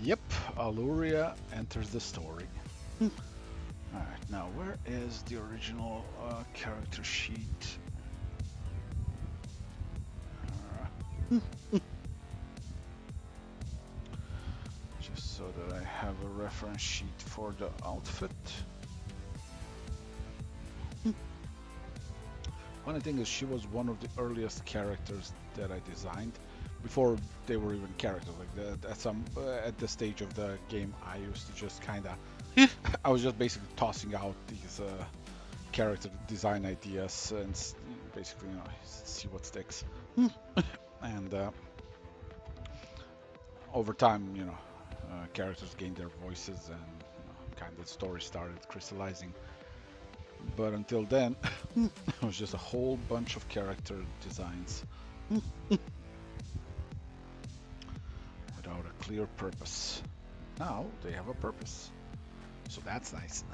Yep, Aluria enters the story. Alright, now where is the original character sheet? Just so that I have a reference sheet for the outfit. Funny thing is, she was one of the earliest characters that I designed before they were even characters. Like at the stage of the game, I used to just kind of, I was just basically tossing out these character design ideas and basically, see what sticks. And over time, characters gained their voices and kind of the story started crystallizing. But until then, it was just a whole bunch of character designs without a clear purpose. Now they have a purpose, so that's nice.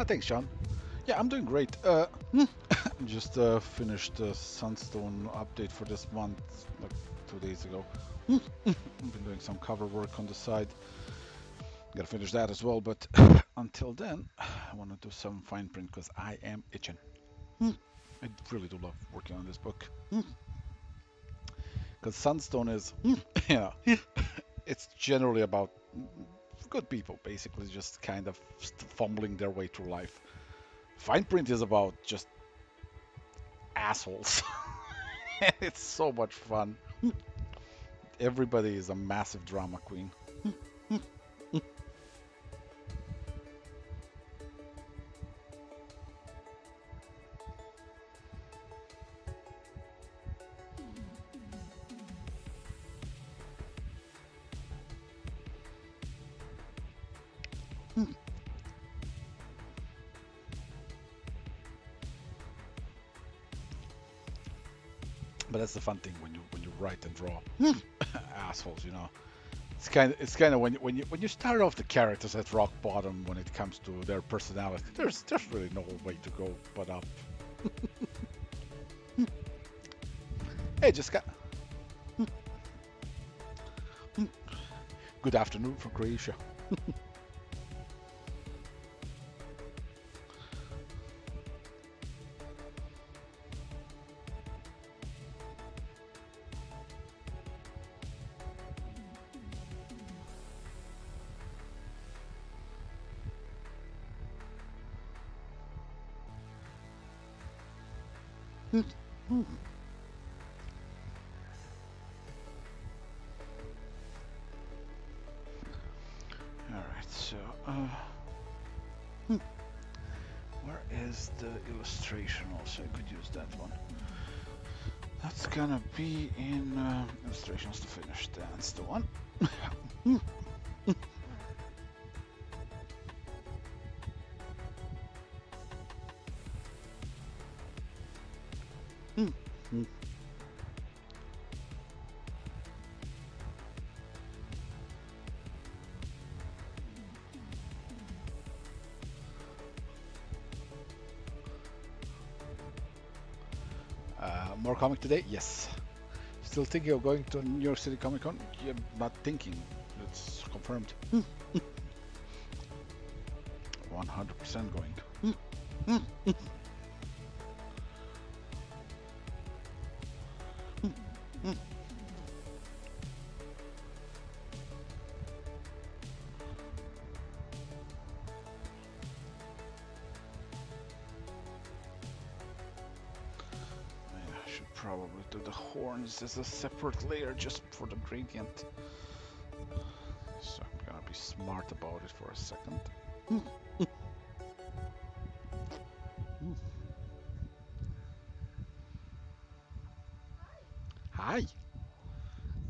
Thanks, Sean. Yeah, I'm doing great. Just finished the Sunstone update for this month, like 2 days ago. I've been doing some cover work on the side. Gotta finish that as well, but until then, I want to do some fine print because I am itching. I really do love working on this book. Because Sunstone is, it's generally about good people, basically just kind of fumbling their way through life. Fine print is about just assholes. It's so much fun. Everybody is a massive drama queen. But that's the fun thing when you write and draw assholes, It's kind of when you start off the characters at rock bottom when it comes to their personality. There's really no way to go but up. Hey, just got good afternoon from Croatia. hmm, where is the illustration? Also, I could use that one. That's gonna be in illustrations to finish. That's the one. Hmm, hmm, hmm. More comic today? Yes. Still thinking of going to New York City Comic Con? Yeah, not thinking. It's confirmed. 100% going. I should probably do the horns as a separate layer just for the gradient. So I'm gonna be smart about it for a second. Hi.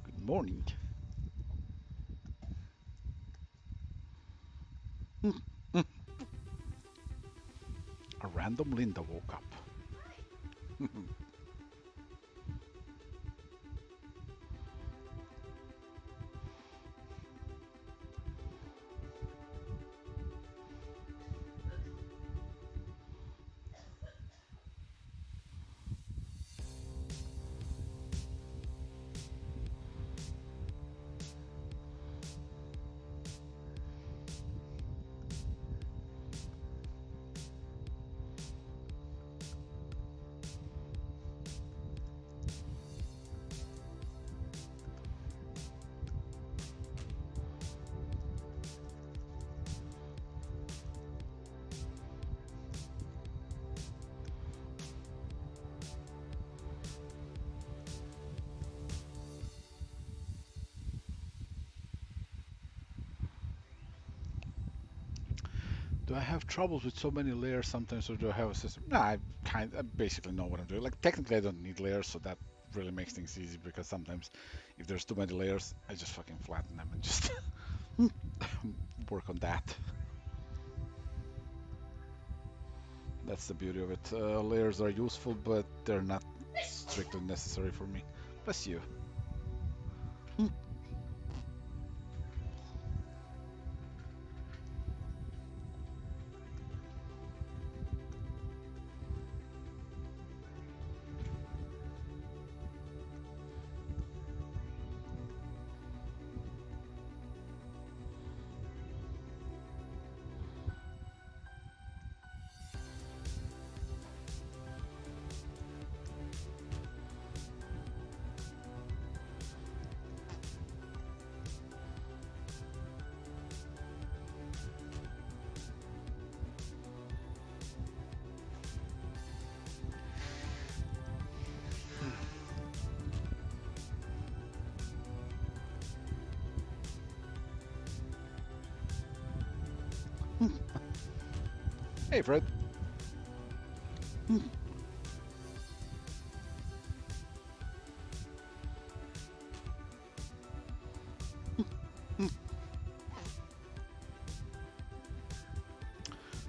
Good morning. A random Linda woke up. Do I have troubles with so many layers sometimes, or do I have a system? No, I basically know what I'm doing. Like technically, I don't need layers, so that really makes things easy because sometimes if there's too many layers, I just fucking flatten them and just work on that. That's the beauty of it. Layers are useful, but they're not strictly necessary for me. Bless you. Hey, Fred.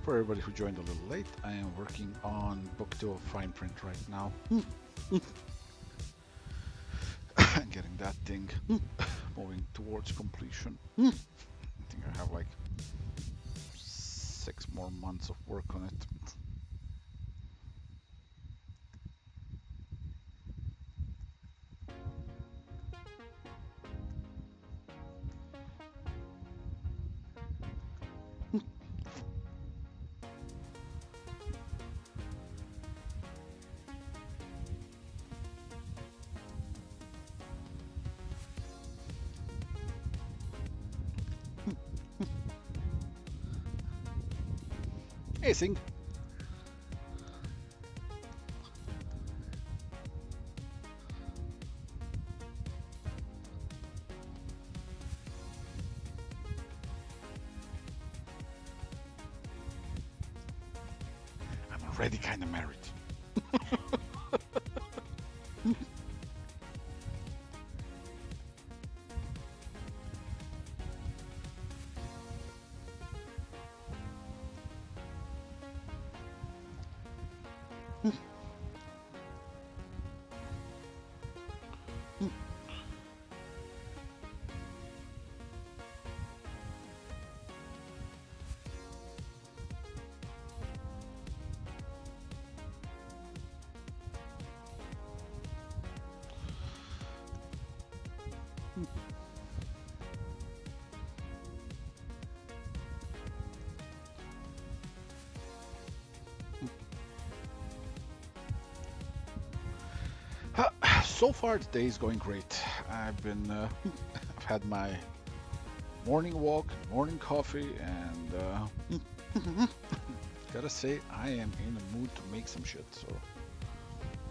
For everybody who joined a little late, I am working on book 2 of Fine Print right now. Getting that thing moving towards completion. I think I have like 6 more months of work on it. Hey, Sing. already kind of married. So far, the day is going great. I've been, I've had my morning walk, morning coffee, and gotta say, I am in the mood to make some shit. So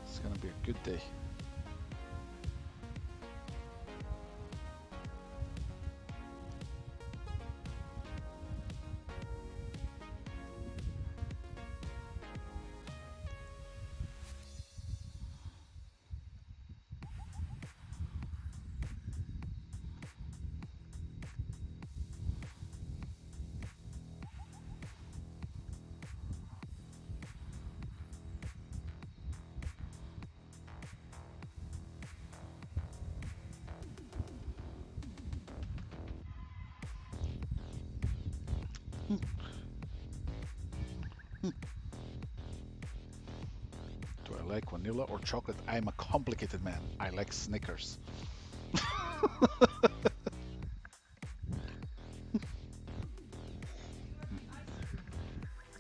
it's gonna be a good day. Do I like vanilla or chocolate? I'm a complicated man. I like Snickers.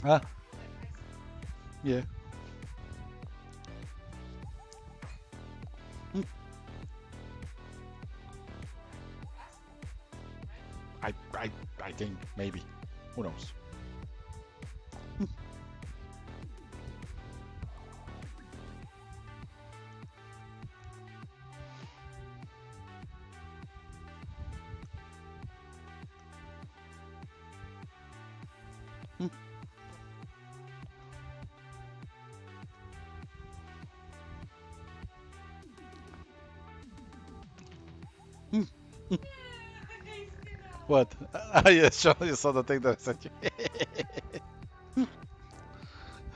Ah, yeah. Hmm. I think maybe. Who knows? Hmm. Hmm. What? Ah, yeah, sure. You saw the thing that I sent you.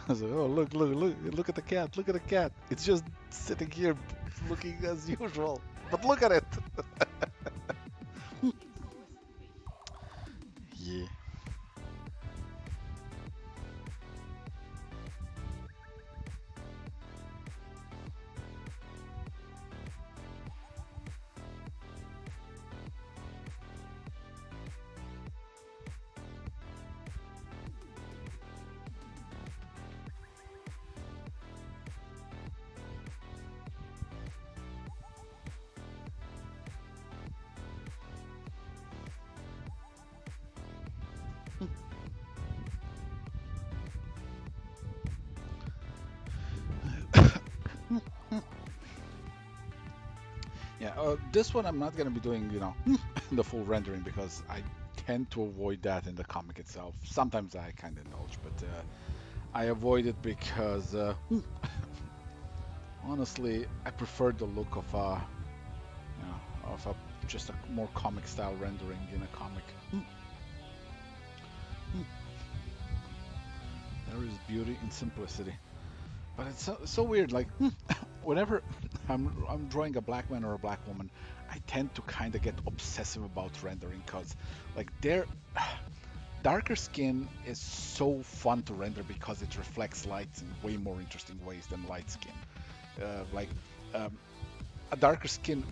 I was like, oh, look at the cat. Look at the cat. It's just sitting here looking as usual. But look at it. Yeah. Yeah, this one I'm not gonna be doing, the full rendering because I tend to avoid that in the comic itself. Sometimes I kind of indulge, but I avoid it because honestly, I prefer the look of of a just a more comic style rendering in a comic. There is beauty in simplicity, but it's so weird. Like whenever I'm drawing a black man or a black woman, I tend to kind of get obsessive about rendering because like their darker skin is so fun to render because it reflects light in way more interesting ways than light skin. Like um, a darker skin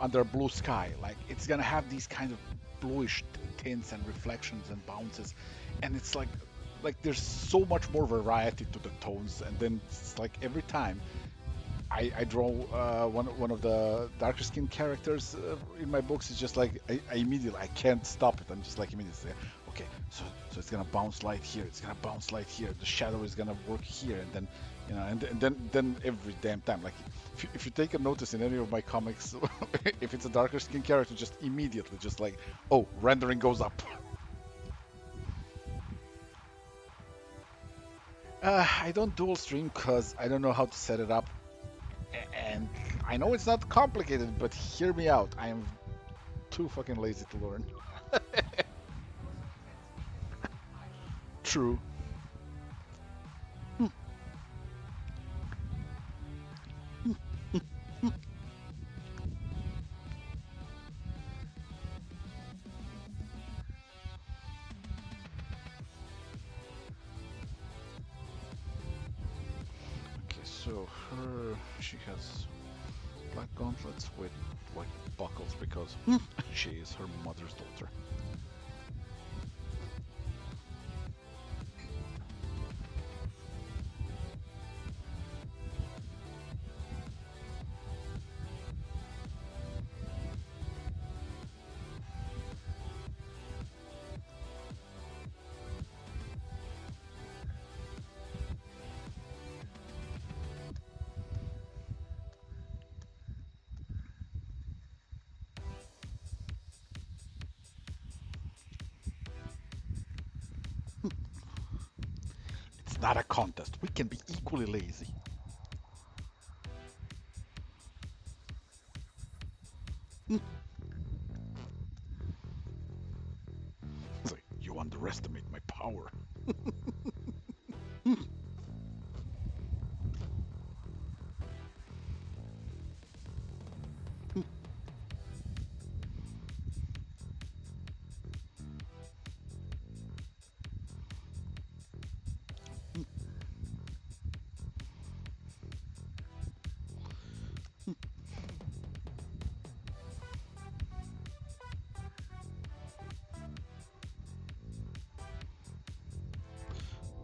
under a blue sky, like it's gonna have these kind of bluish tints and reflections and bounces, and it's like there's so much more variety to the tones, and then it's like every time I draw one of the darker skinned characters in my books. It's just like I immediately I can't stop it. I'm just like immediately okay. So it's gonna bounce light here. It's gonna bounce light here. The shadow is gonna work here, and then and then every damn time. Like if you take a notice in any of my comics, if it's a darker skinned character, just immediately just like oh rendering goes up. I don't dual stream because I don't know how to set it up. And I know it's not complicated, but hear me out. I am too fucking lazy to learn. True. Okay, so she has black gauntlets with white buckles because she is her mother's daughter. It's not a contest. We can be equally lazy. It's like, you underestimate my power.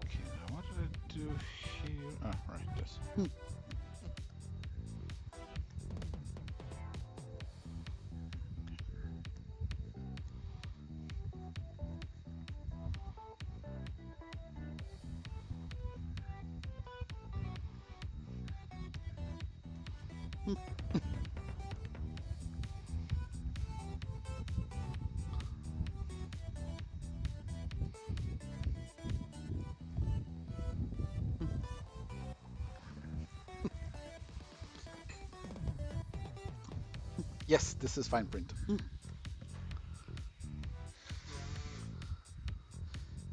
Okay, now what did I do here? Ah, right, this. Yes, this is fine print.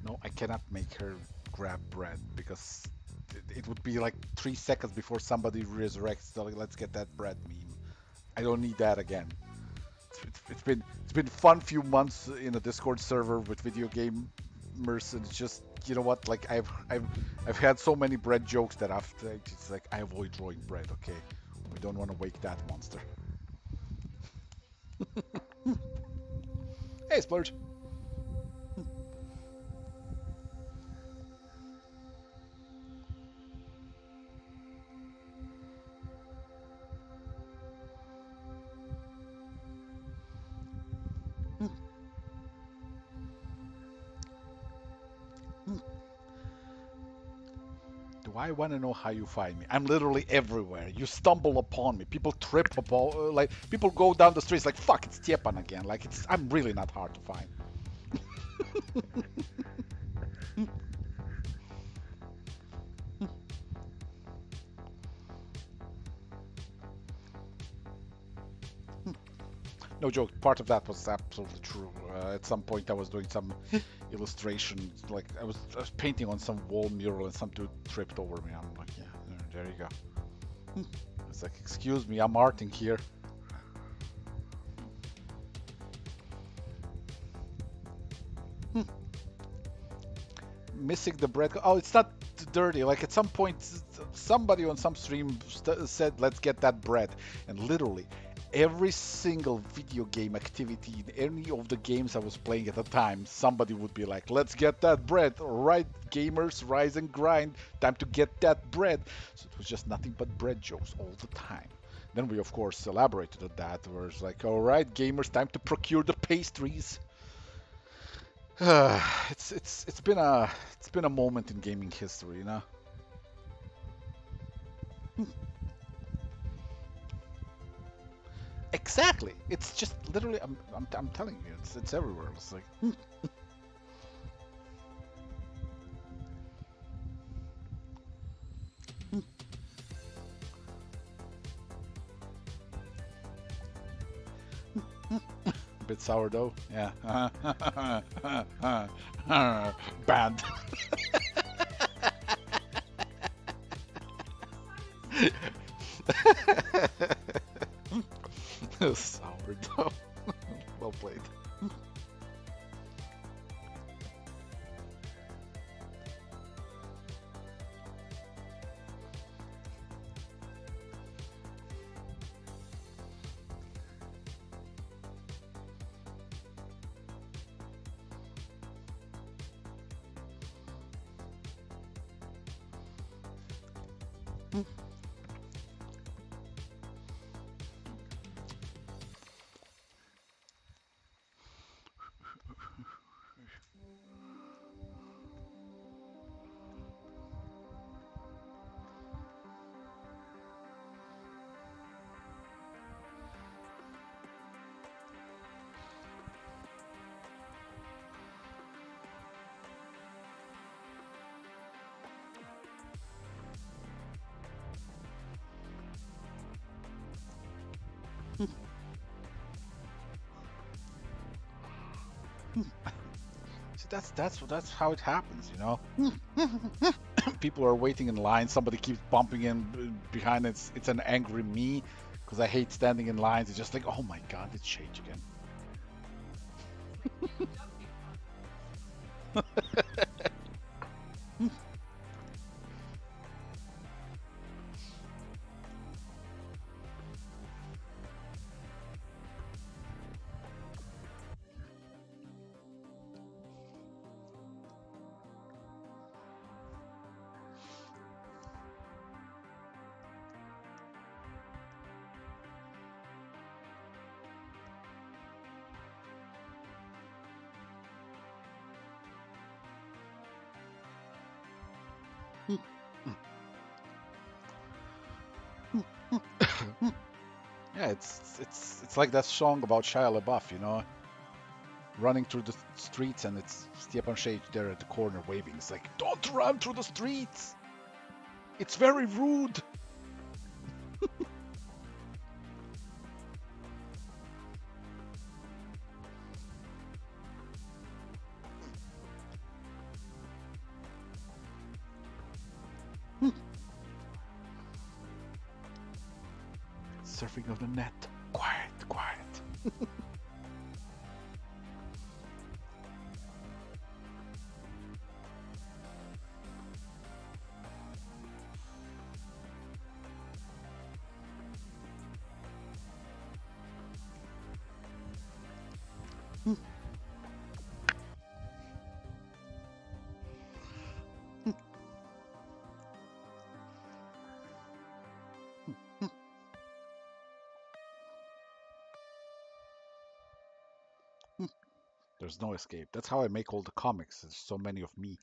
No, I cannot make her grab bread because it would be like 3 seconds before somebody resurrects. So like, let's get that bread meme. I don't need that again. It's been fun few months in a Discord server with video gamers, and it's just you know what? Like I've had so many bread jokes that after it's like I avoid drawing bread. Okay, we don't want to wake that monster. Hey, Splurge. Do I want to know how you find me? I'm literally everywhere. You stumble upon me. People trip upon, like people go down the streets like, fuck, it's Tiepan again. Like I'm really not hard to find. No joke. Part of that was absolutely true. At some point, I was doing some illustration, like I was painting on some wall mural, and some dude tripped over me. I'm like, yeah, there you go. It's like, excuse me, I'm arting here. Missing the bread. Oh, it's not dirty. Like at some point, somebody on some stream said, "Let's get that bread," and literally every single video game activity in any of the games I was playing at the time, somebody would be like, "Let's get that bread." All right, gamers, rise and grind. Time to get that bread. So it was just nothing but bread jokes all the time. Then we, of course, elaborated on that. Where it's like, "All right, gamers, time to procure the pastries." It's been a moment in gaming history, you know. Exactly. It's just literally. I'm telling you, it's everywhere. It's like A bit sourdough, yeah. Bad. Sourdough. Well played. See, that's how it happens, you know. People are waiting in line. Somebody keeps bumping in behind. It's an angry me because I hate standing in lines. It's just like, oh my god, it's Shage again. Yeah, it's like that song about Shia LaBeouf, you know, running through the streets, and it's Stepan Shage there at the corner waving. It's like, don't run through the streets. It's very rude. Surfing of the net. Quiet, quiet. There's no escape. That's how I make all the comics. There's so many of me.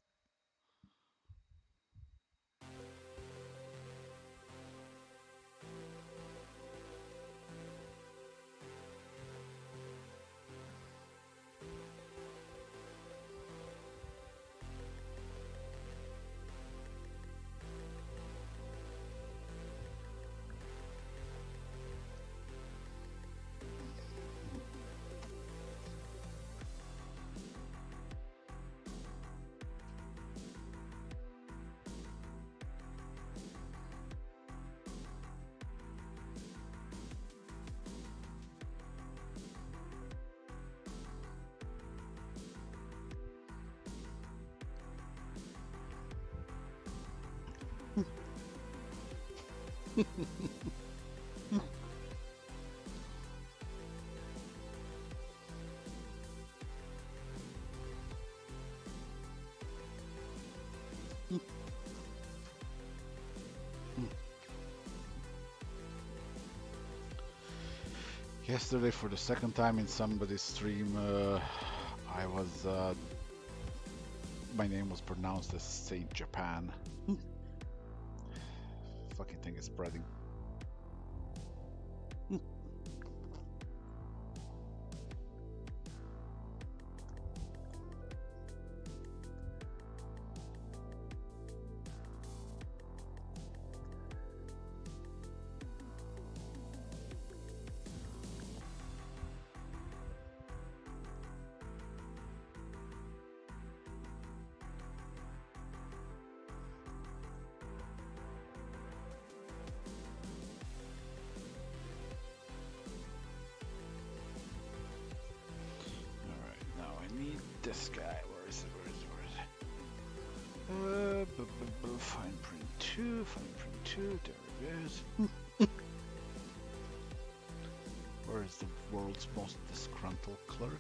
Yesterday, for the second time in somebody's stream, I was my name was pronounced as Saint Japan. Fucking thing is spreading. this guy? Where is it? Fine print 2, fine print 2, there it is. Where is the world's most disgruntled clerk?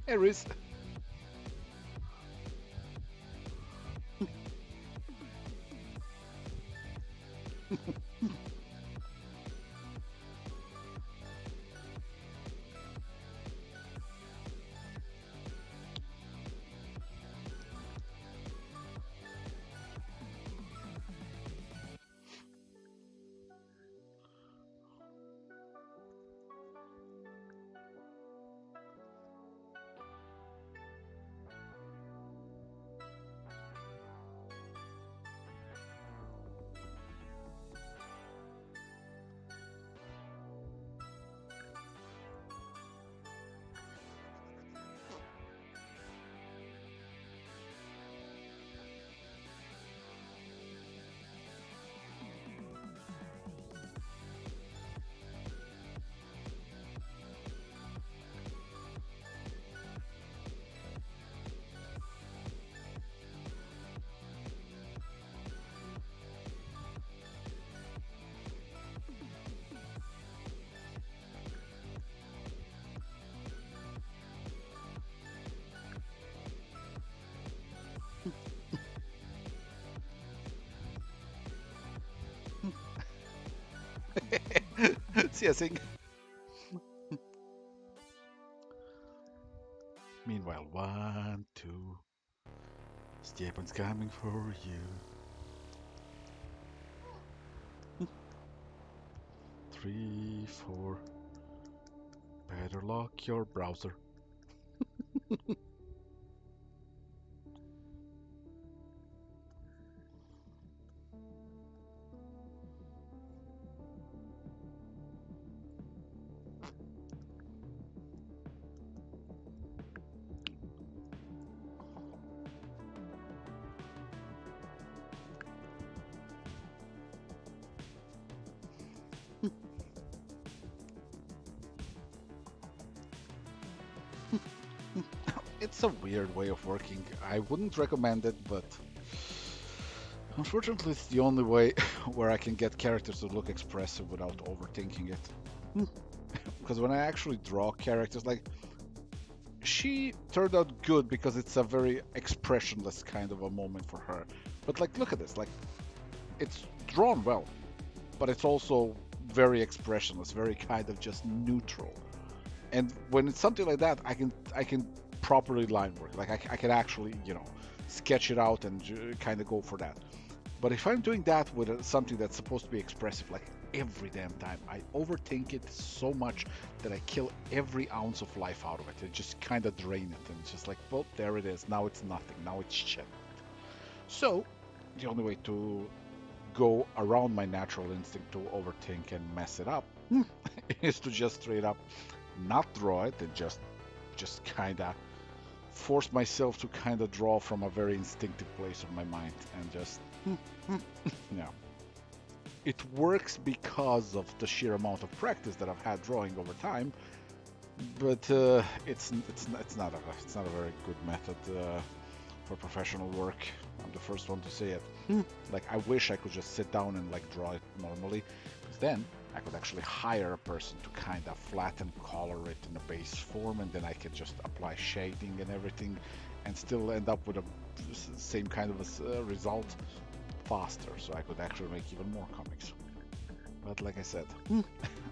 Aries. CSing. Meanwhile, 1, 2. Stepan's coming for you. 3, 4. Better lock your browser. It's a weird way of working. I wouldn't recommend it, but unfortunately it's the only way where I can get characters to look expressive without overthinking it. Because when I actually draw characters, like, she turned out good because it's a very expressionless kind of a moment for her. But like, look at this, like, it's drawn well, but it's also very expressionless, very kind of just neutral. And when it's something like that, I can properly line work. Like I can actually, sketch it out and kind of go for that. But if I'm doing that with something that's supposed to be expressive, like every damn time, I overthink it so much that I kill every ounce of life out of it. I just kind of drain it, and it's just like, well, there it is. Now it's nothing. Now it's shit. So the only way to go around my natural instinct to overthink and mess it up is to just straight up not draw it and just kind of force myself to kind of draw from a very instinctive place of my mind and just yeah. It works because of the sheer amount of practice that I've had drawing over time, but it's not a very good method for professional work. I'm the first one to say it. Like, I wish I could just sit down and like draw it normally, because then I could actually hire a person to kind of flatten, color it in a base form, and then I could just apply shading and everything, and still end up with a same kind of a result faster. So I could actually make even more comics. But like I said,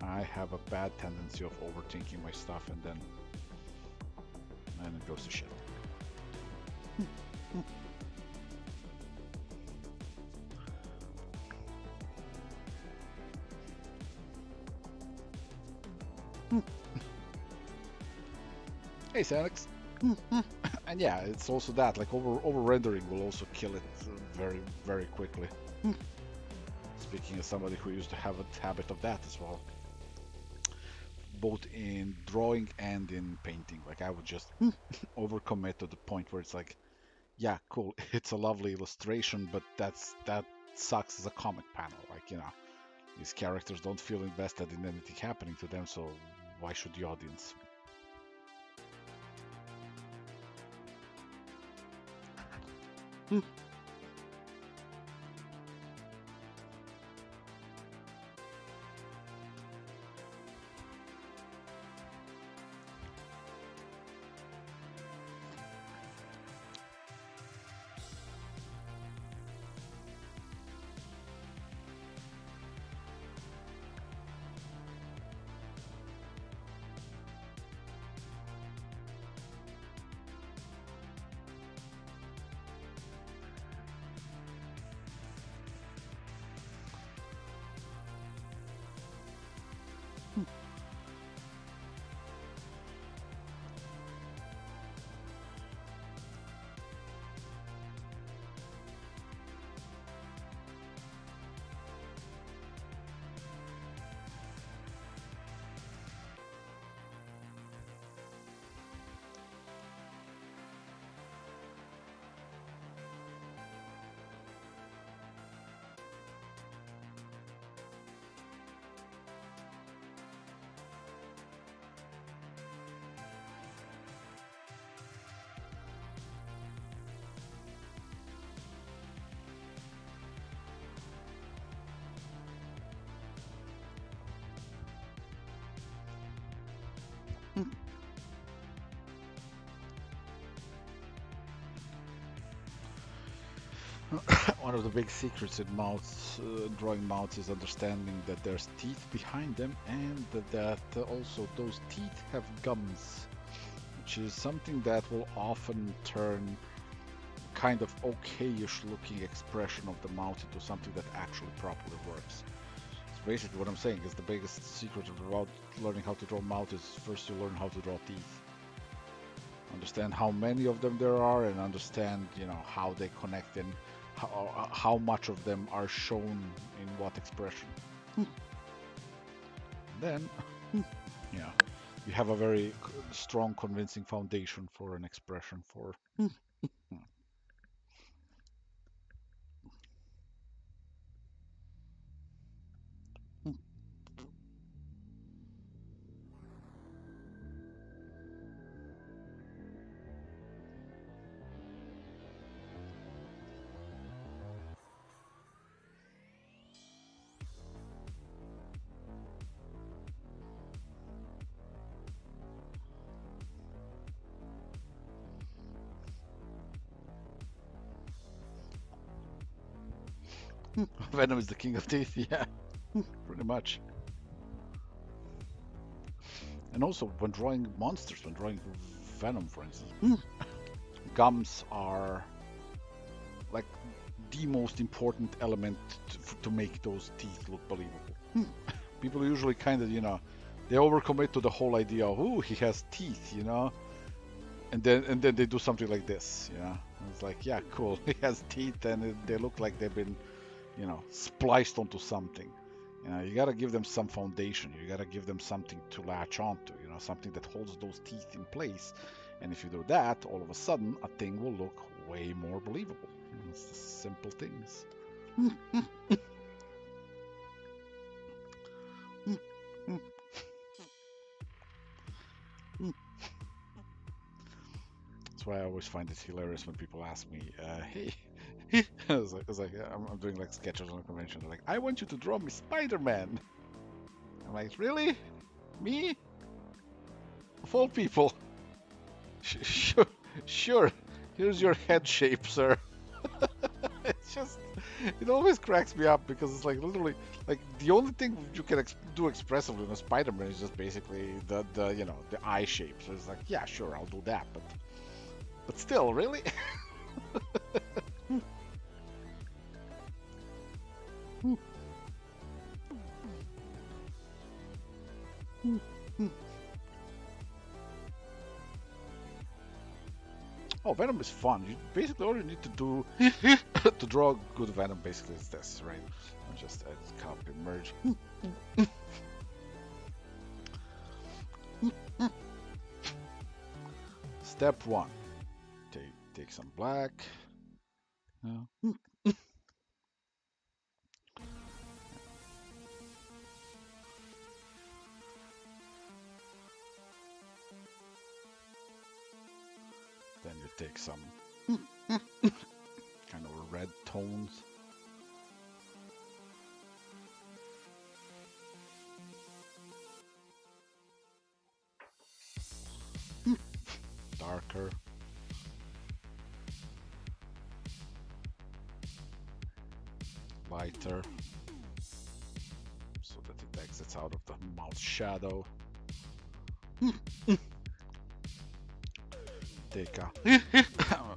I have a bad tendency of overthinking my stuff, and then it goes to shit. Hey, Sanix. And yeah, it's also that, like over rendering will also kill it very quickly. Speaking as somebody who used to have a habit of that as well, both in drawing and in painting. Like I would just overcommit to the point where it's like, yeah, cool, it's a lovely illustration, but that sucks as a comic panel. Like, you know, these characters don't feel invested in anything happening to them, so why should the audience? One of the big secrets in mouths, drawing mouths, is understanding that there's teeth behind them, and that also those teeth have gums, which is something that will often turn kind of okayish looking expression of the mouth into something that actually properly works. So basically what I'm saying is the biggest secret about learning how to draw mouth is first you learn how to draw teeth. Understand how many of them there are, and understand, you know, how they connect and how much of them are shown in what expression. Then, yeah, you have a very strong, convincing foundation for an expression for. Venom is the king of teeth, yeah, pretty much. And also, when drawing monsters, when drawing Venom, for instance, gums are like the most important element to make those teeth look believable. People usually kind of, you know, they overcommit to the whole idea of, oh, he has teeth, you know, and then they do something like this, you know. And it's like, yeah, cool, he has teeth, and they look like they've been, you know, spliced onto something. You know, you gotta give them some foundation. You gotta give them something to latch onto. You know, something that holds those teeth in place. And if you do that, all of a sudden, a thing will look way more believable. You know, it's just simple things. That's why I always find it hilarious when people ask me, "Hey." I'm doing like sketches on a convention. They're like, I want you to draw me Spider-Man. I'm like, really? Me? Of all people? Sure, sure. Here's your head shape, sir. It's just, it always cracks me up because it's like literally, like the only thing you can do expressively in a Spider-Man is just basically the you know, the eye shape. So it's like, yeah, sure, I'll do that, but still, really? Oh, Venom is fun. You basically all you need to do to draw a good Venom basically is this, right? Just add, copy, merge. Step one. Take some black. Then you take some kind of red tones. Darker. Lighter. So that it exits out of the mouth shadow. Take a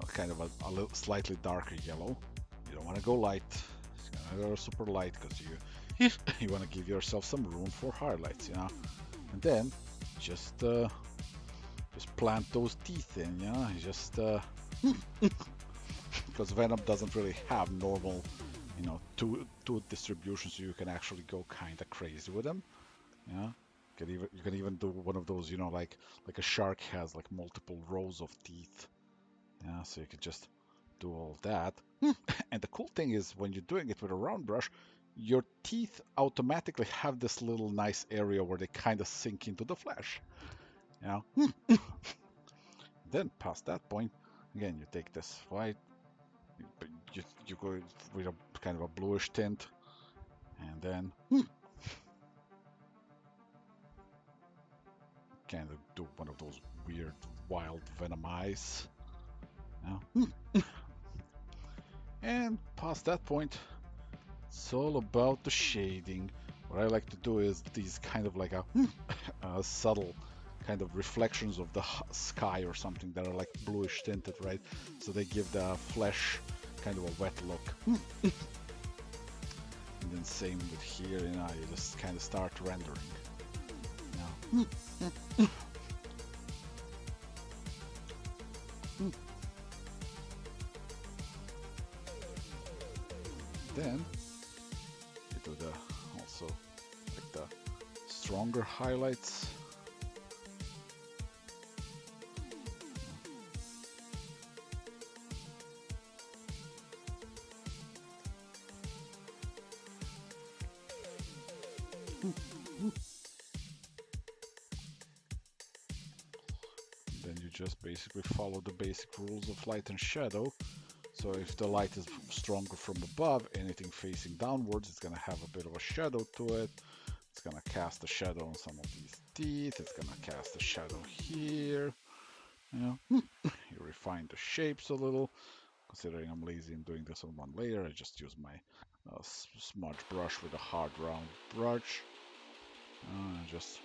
kind of a little slightly darker yellow. You don't want to go light. It's gonna go super light because you want to give yourself some room for highlights, you know. And then just plant those teeth in, you know. Just because Venom doesn't really have normal, you know, tooth distribution, so you can actually go kind of crazy with them. Yeah. You can even do one of those, you know, like a shark has like multiple rows of teeth. Yeah, so you can just do all that. And the cool thing is when you're doing it with a round brush, your teeth automatically have this little nice area where they kind of sink into the flesh. You know? Then past that point, again, you take this white, you go with a kind of a bluish tint, and then kind of do one of those weird wild Venom eyes. And past that point, it's all about the shading. What I like to do is these kind of like a subtle kind of reflections of the sky or something that are like bluish tinted, right? So they give the flesh kind of a wet look. And then same with here, you know, you just kind of start rendering. You know. Then you do the also like the stronger highlights. Then you just basically follow the basic rules of light and shadow. So if the light is stronger from above, anything facing downwards, it's going to have a bit of a shadow to it. It's going to cast a shadow on some of these teeth. It's going to cast a shadow here. You know, you refine the shapes a little. Considering I'm lazy and doing this on one layer, I just use my smudge brush with a hard round brush. Just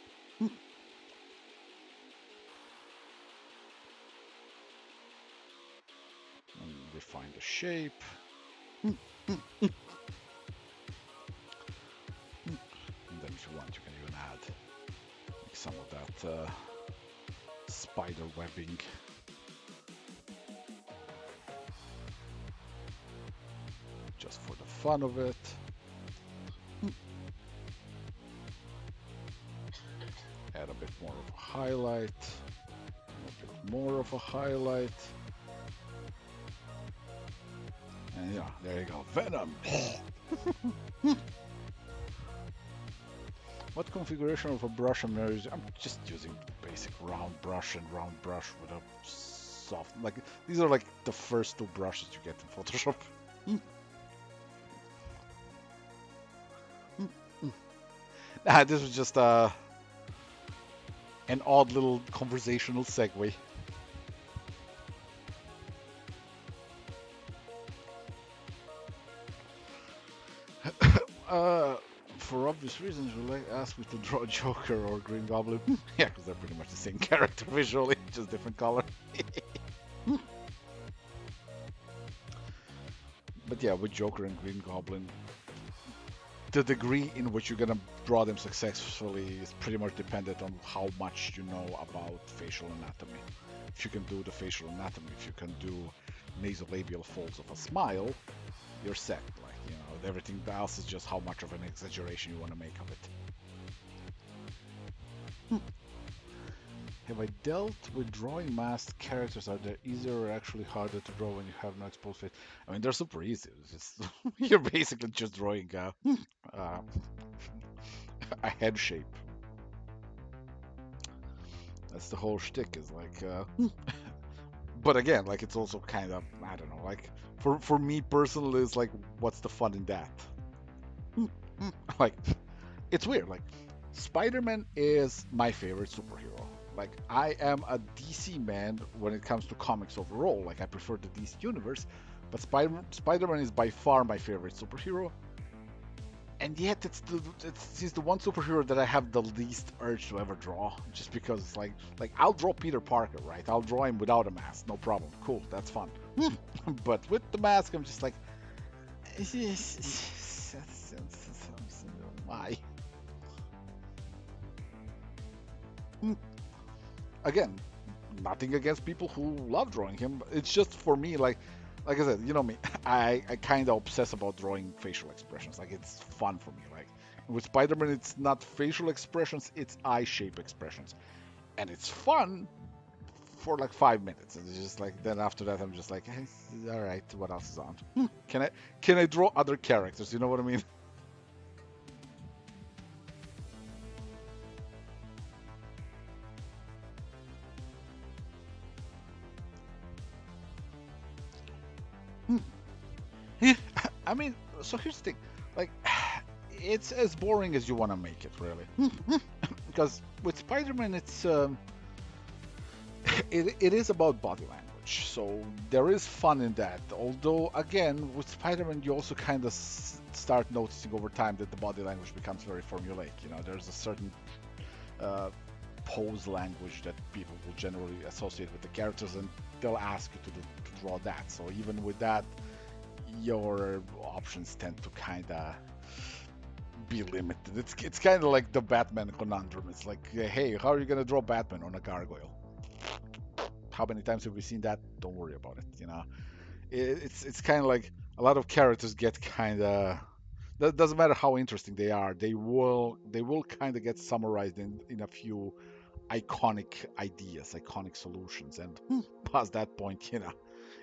and refine the shape. And then if you want, you can even add like some of that spider webbing. Just for the fun of it. Add a bit more of a highlight. A bit more of a highlight. And yeah, there you go, Venom! What configuration of a brush am I using? I'm just using basic round brush and round brush with a soft, like, these are like the first two brushes you get in Photoshop. Nah, this was just an odd little conversational segue. For obvious reasons, you like ask me to draw Joker or Green Goblin. Yeah, because they're pretty much the same character visually, just different color. But yeah, with Joker and Green Goblin, the degree in which you're gonna draw them successfully is pretty much dependent on how much you know about facial anatomy. If you can do the facial anatomy, if you can do nasolabial folds of a smile, you're set. Like, you know, everything else is just how much of an exaggeration you want to make of it. Have I dealt with drawing masked characters? Are they easier or actually harder to draw when you have no exposed face? I mean, they're super easy. It's just, you're basically just drawing a head shape. That's the whole shtick. Is like, but again, like it's also kind of, I don't know. Like for me personally, it's like, what's the fun in that? Like, it's weird. Like, Spider-Man is my favorite superhero. Like, I am a DC man when it comes to comics overall. Like, I prefer the DC universe, but Spider-Man is by far my favorite superhero. And yet, he's the one superhero that I have the least urge to ever draw, just because it's like I'll draw Peter Parker, right? I'll draw him without a mask, no problem. Cool, that's fun. But with the mask, I'm just like, why? Again, nothing against people who love drawing him. It's just for me, like I said, you know me, I kind of obsess about drawing facial expressions. Like, it's fun for me. Like, with Spider-Man, it's not facial expressions, it's eye shape expressions. And it's fun for like 5 minutes. And it's just like, then after that, I'm just like, hey, all right, what else is on? Can I draw other characters? You know what I mean? I mean, so here's the thing. Like, it's as boring as you want to make it, really. Because with Spider-Man, it is about body language, so there is fun in that. Although, again, with Spider-Man, you also kind of start noticing over time that the body language becomes very formulaic. You know, there's a certain pose language that people will generally associate with the characters, and they'll ask you to draw that. So even with that, your options tend to kind of be limited. It's kind of like the Batman conundrum. It's like, hey, how are you gonna draw Batman on a gargoyle? How many times have we seen that? Don't worry about it. You know, it's kind of like a lot of characters get kind of. That doesn't matter how interesting they are. They will kind of get summarized in a few iconic ideas, iconic solutions, and past that point, you know,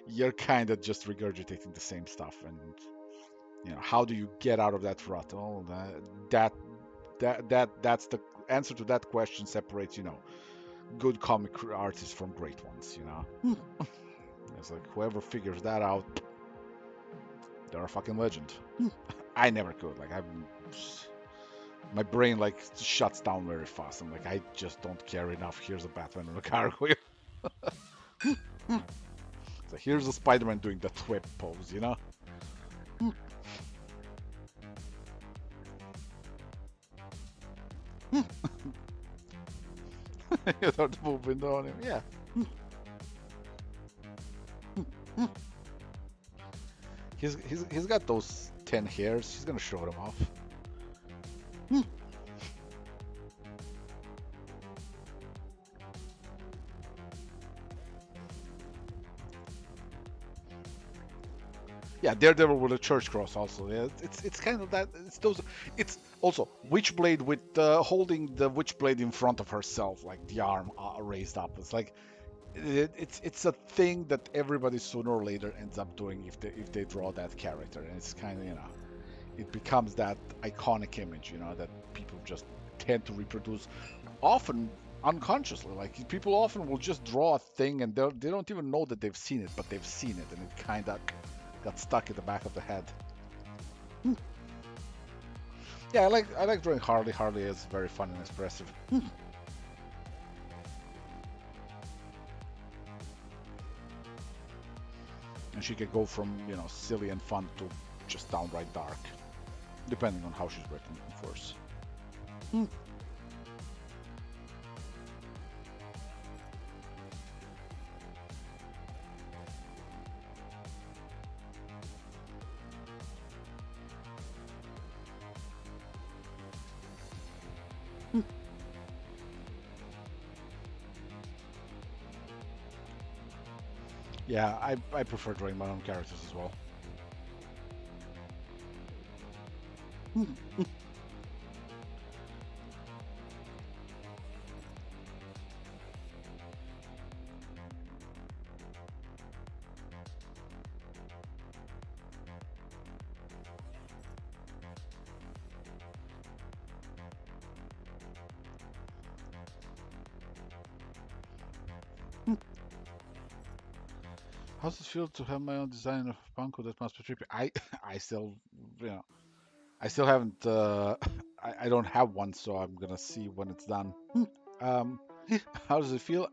you're kind of just regurgitating the same stuff. And you know, how do you get out of that rut? Oh, that's the answer to that question. Separates, you know, good comic artists from great ones. You know, it's like whoever figures that out, they're a fucking legend. I never could. Like, my brain like shuts down very fast. I'm like, I just don't care enough. Here's a Batman on a gargoyle. So here's a Spider-Man doing the twip pose, you know? You don't move window on him, yeah. He's got those 10 hairs. He's gonna show them off. Yeah, Daredevil with a church cross also. Yeah, it's kind of that. It's those. It's also Witchblade with holding the Witchblade in front of herself, like the arm raised up. It's like it's a thing that everybody sooner or later ends up doing if they draw that character, and it's kind of, you know, it becomes that iconic image, you know, that people just tend to reproduce, often unconsciously. Like, people often will just draw a thing and they don't even know that they've seen it, but they've seen it, and it kind of got stuck in the back of the head. Yeah, I like drawing Harley. Harley is very fun and expressive. And she can go from, you know, silly and fun to just downright dark, depending on how she's written, of course. Yeah, I prefer drawing my own characters as well. How's it feel to have my own design of Panko? That must be trippy. I still, you know, I still haven't. I don't have one, so I'm gonna see when it's done. Um, how does it feel?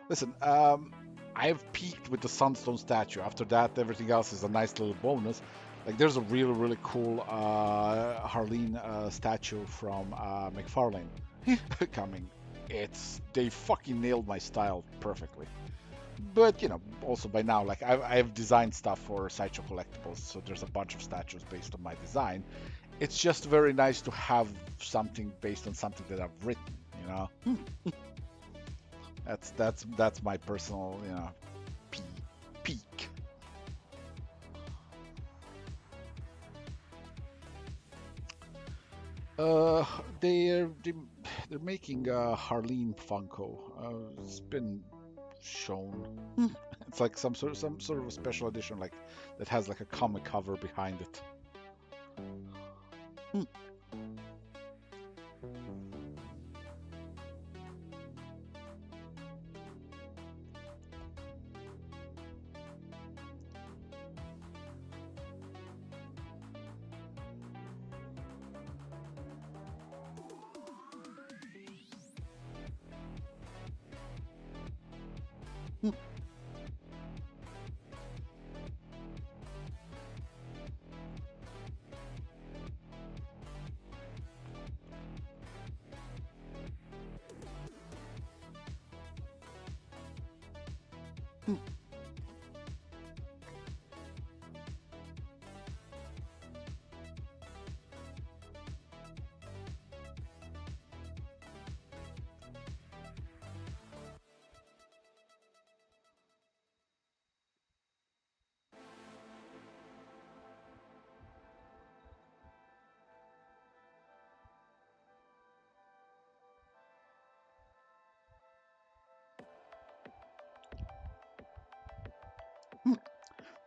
Listen, I've peaked with the Sunstone statue. After that, everything else is a nice little bonus. Like, there's a really, really cool Harleen statue from McFarlane coming. They fucking nailed my style perfectly. But also by now, like I've designed stuff for Sideshow Collectibles, so there's a bunch of statues based on my design. It's just very nice to have something based on something that I've written. That's my personal, peak. Uh, they're making Harleen Funko. It's been shown. It's like some sort of a special edition, like that has like a comic cover behind it.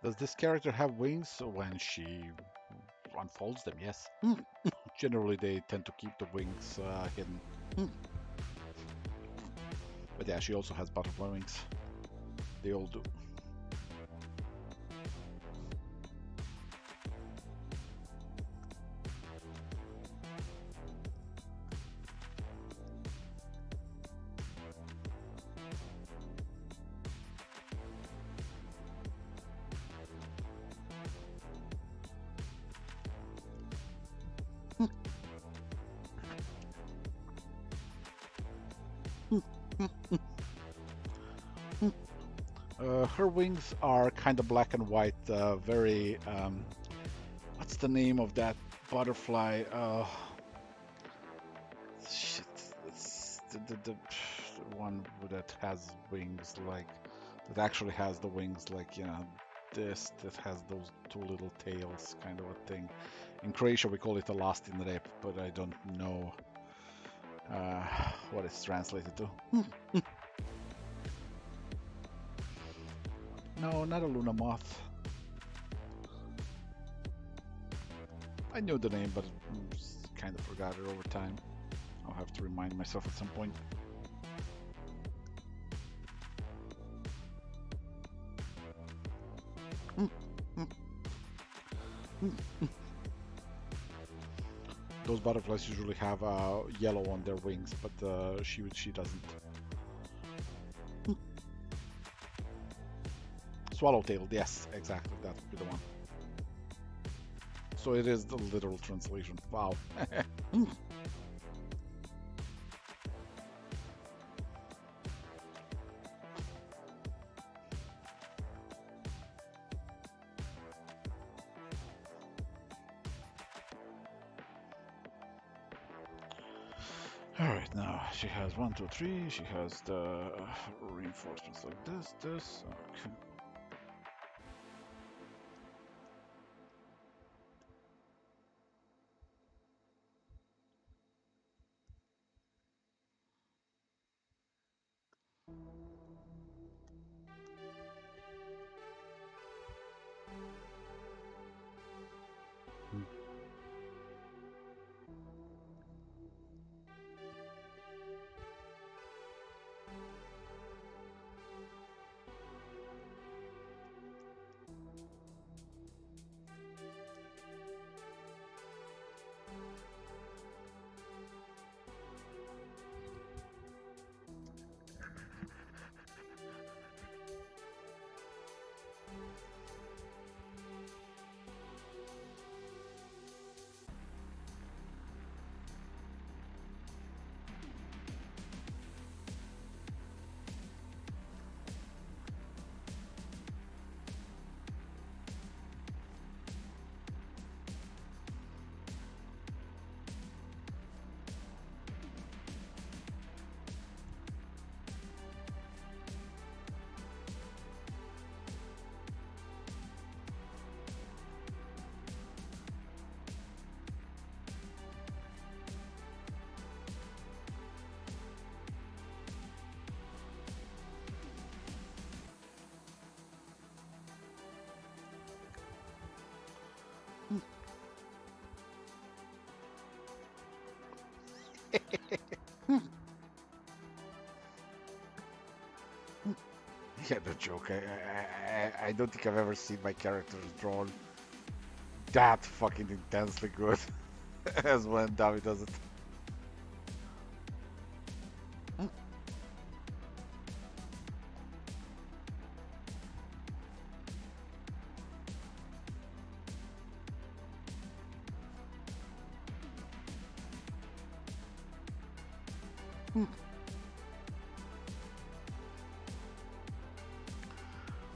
Does this character have wings when she unfolds them? Yes. Generally, they tend to keep the wings hidden. But yeah, she also has butterfly wings. They all do. Her wings are kind of black and white, very. What's the name of that butterfly? Shit, it's the one that has wings like that actually has the wings like this that has those two little tails, kind of a thing. In Croatia, we call it a lastin rep, but I don't know what it's translated to. No, not a Luna moth. I knew the name, but kind of forgot it over time. I'll have to remind myself at some point. Those butterflies usually have yellow on their wings, but she doesn't. Swallowtail, yes, exactly, that would be the one. So it is the literal translation. Wow. Alright, now she has one, two, three. She has the reinforcements like this. Okay. Yeah, the joke. I don't think I've ever seen my characters drawn that fucking intensely good as when Davi does it.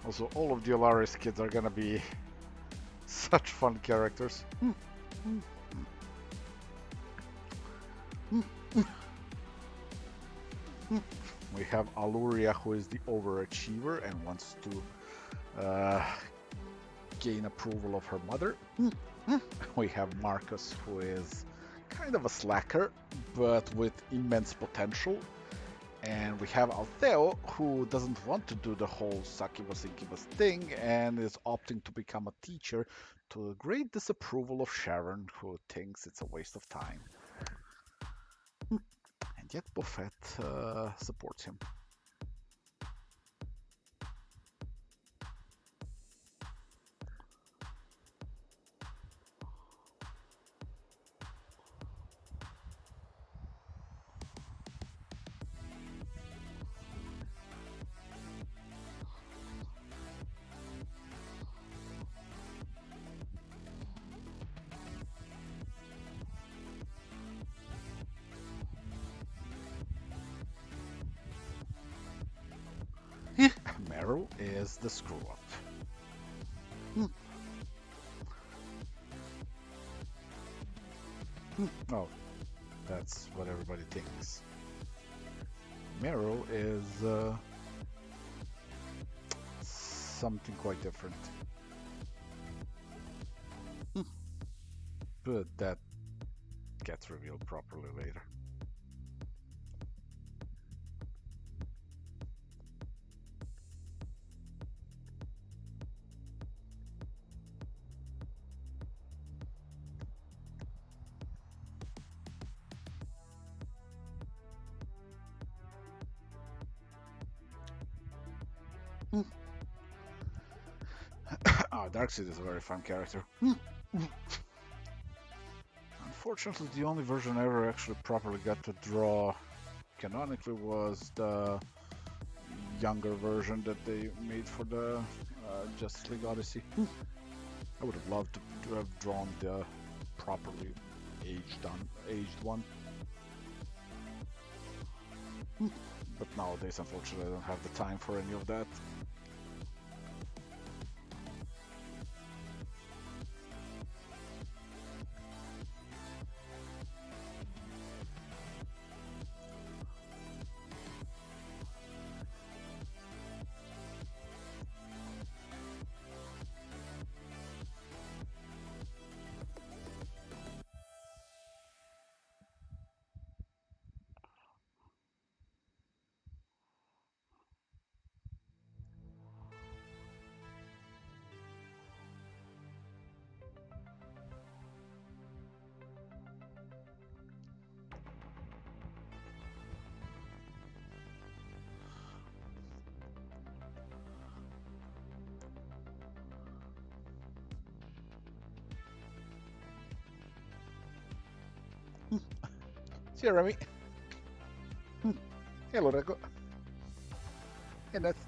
Also, all of the Alaris kids are gonna be such fun characters. We have Aluria, who is the overachiever and wants to gain approval of her mother. We have Marcus, who is kind of a slacker, but with immense potential. And we have Altheo, who doesn't want to do the whole succubus incubus thing and is opting to become a teacher, to the great disapproval of Sharon, who thinks it's a waste of time. And yet Buffet supports him. Meryl is the screw up. Oh, that's what everybody thinks. Meryl is something quite different. But that gets revealed properly later. Darkseid is a very fun character. Unfortunately, the only version I ever actually properly got to draw canonically was the younger version that they made for the Justice League Odyssey. I would have loved to have drawn the properly aged one. But nowadays, unfortunately, I don't have the time for any of that. See you, Remy. Hello, Rego. And that's...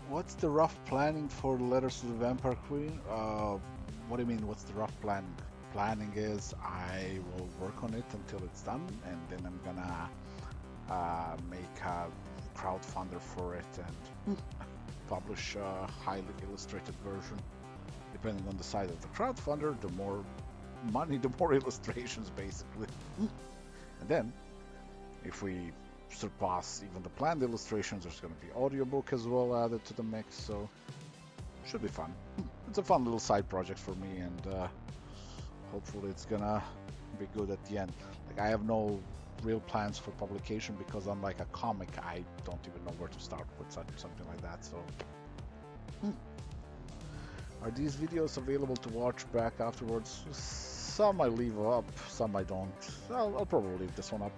What's the rough planning for the letters to the Vampire Queen? What do you mean, what's the rough planning? Planning is I will work on it until it's done, and then I'm gonna make a crowdfunder for it and publish a highly illustrated version. Depending on the size of the crowdfunder, the more money, the more illustrations, basically. And then, if we surpass even the planned illustrations, there's going to be audiobook as well added to the mix, so should be fun. It's a fun little side project for me, and hopefully it's gonna be good at the end. Like, I have no real plans for publication because unlike a comic, I don't even know where to start with something like that, so Are these videos available to watch back afterwards? Some I leave up, some I don't. I'll probably leave this one up.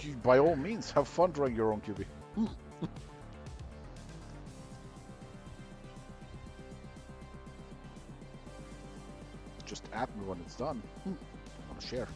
You, by all means, have fun drawing your own QB. Just at me when it's done. I want to share.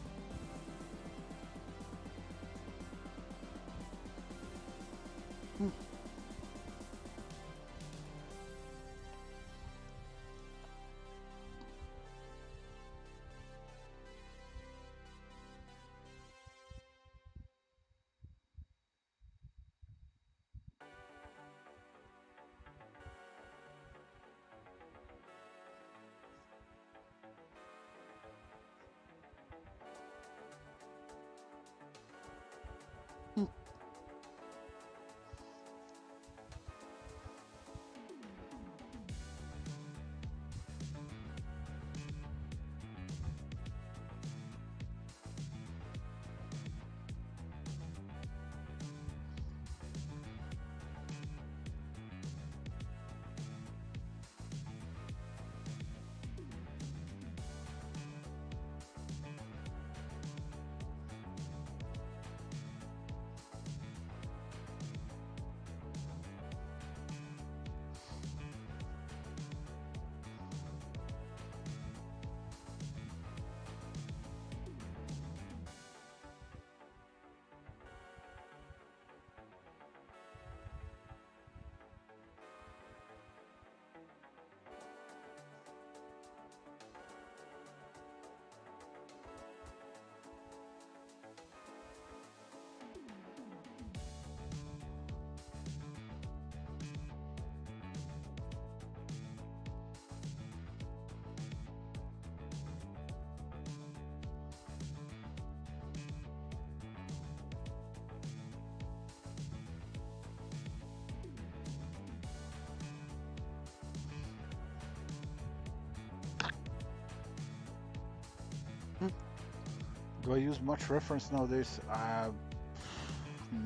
Do I use much reference nowadays?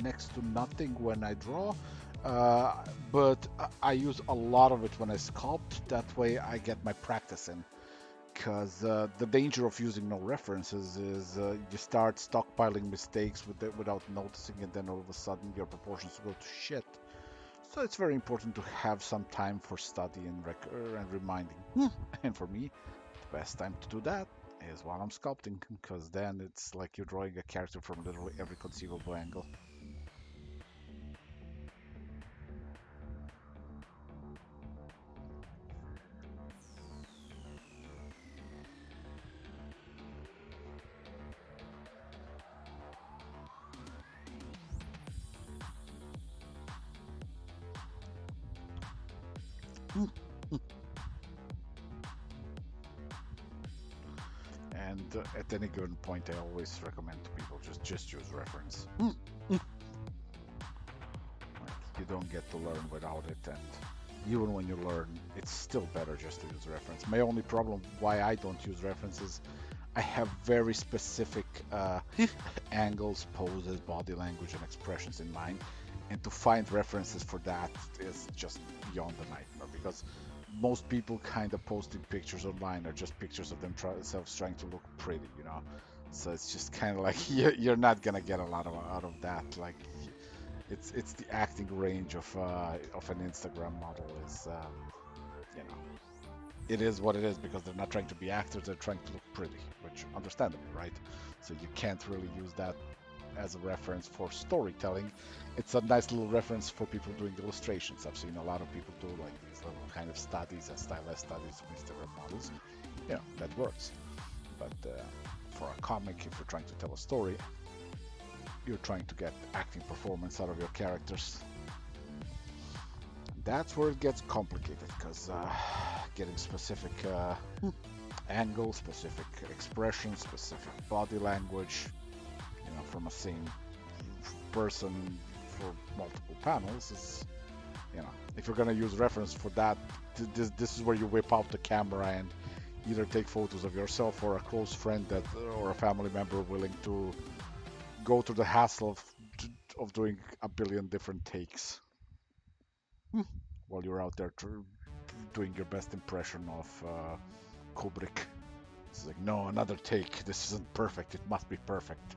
Next to nothing when I draw, uh, but I use a lot of it when I sculpt. That way I get my practice in. Because the danger of using no references is you start stockpiling mistakes without noticing, and then all of a sudden your proportions go to shit. So it's very important to have some time for study and, and reminding. And for me, the best time to do that is while I'm sculpting, because then it's like you're drawing a character from literally every conceivable angle. And at any given point, I always recommend to people just use reference. Like, you don't get to learn without it, and even when you learn, it's still better just to use reference. My only problem why I don't use references, I have very specific angles, poses, body language, and expressions in mind, and to find references for that is just beyond the nightmare, because most people kind of posting pictures online are just pictures of themselves trying to look pretty, you know. So it's just kind of like you're not gonna get a lot out of that. Like it's the acting range of an Instagram model is you know, it is what it is, because they're not trying to be actors, they're trying to look pretty, which understandable, right? So you can't really use that as a reference for storytelling. It's a nice little reference for people doing illustrations. I've seen a lot of people do like these little kind of studies and stylized studies of Instagram models. Yeah, that works. But for a comic, if you're trying to tell a story, you're trying to get acting performance out of your characters. That's where it gets complicated, because getting specific angles, specific expressions, specific body language, you know, from a same person for multiple panels is, you know, if you're gonna use reference for that, this is where you whip out the camera and either take photos of yourself or a close friend that or a family member willing to go to the hassle of doing a billion different takes while you're out there doing your best impression of Kubrick. It's like, no, another take. This isn't perfect. It must be perfect.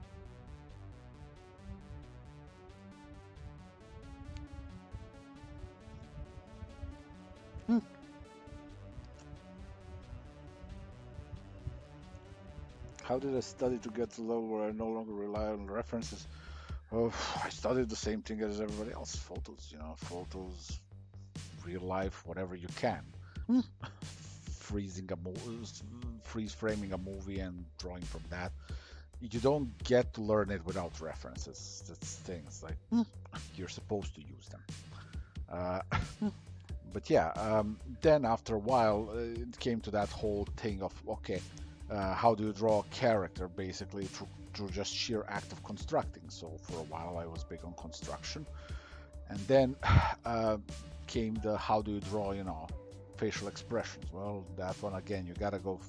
How did I study to get to the level where I no longer rely on references? Oh, I studied the same thing as everybody else. Photos, you know, photos, real life, whatever you can. Freezing a freeze framing a movie and drawing from that. You don't get to learn it without references. That's things like you're supposed to use them. Uh, but yeah, then after a while, it came to that whole thing of okay, how do you draw a character basically through just sheer act of constructing. So for a while, I was big on construction, and then came the how do you draw, you know, facial expressions. Well, that one again, you gotta go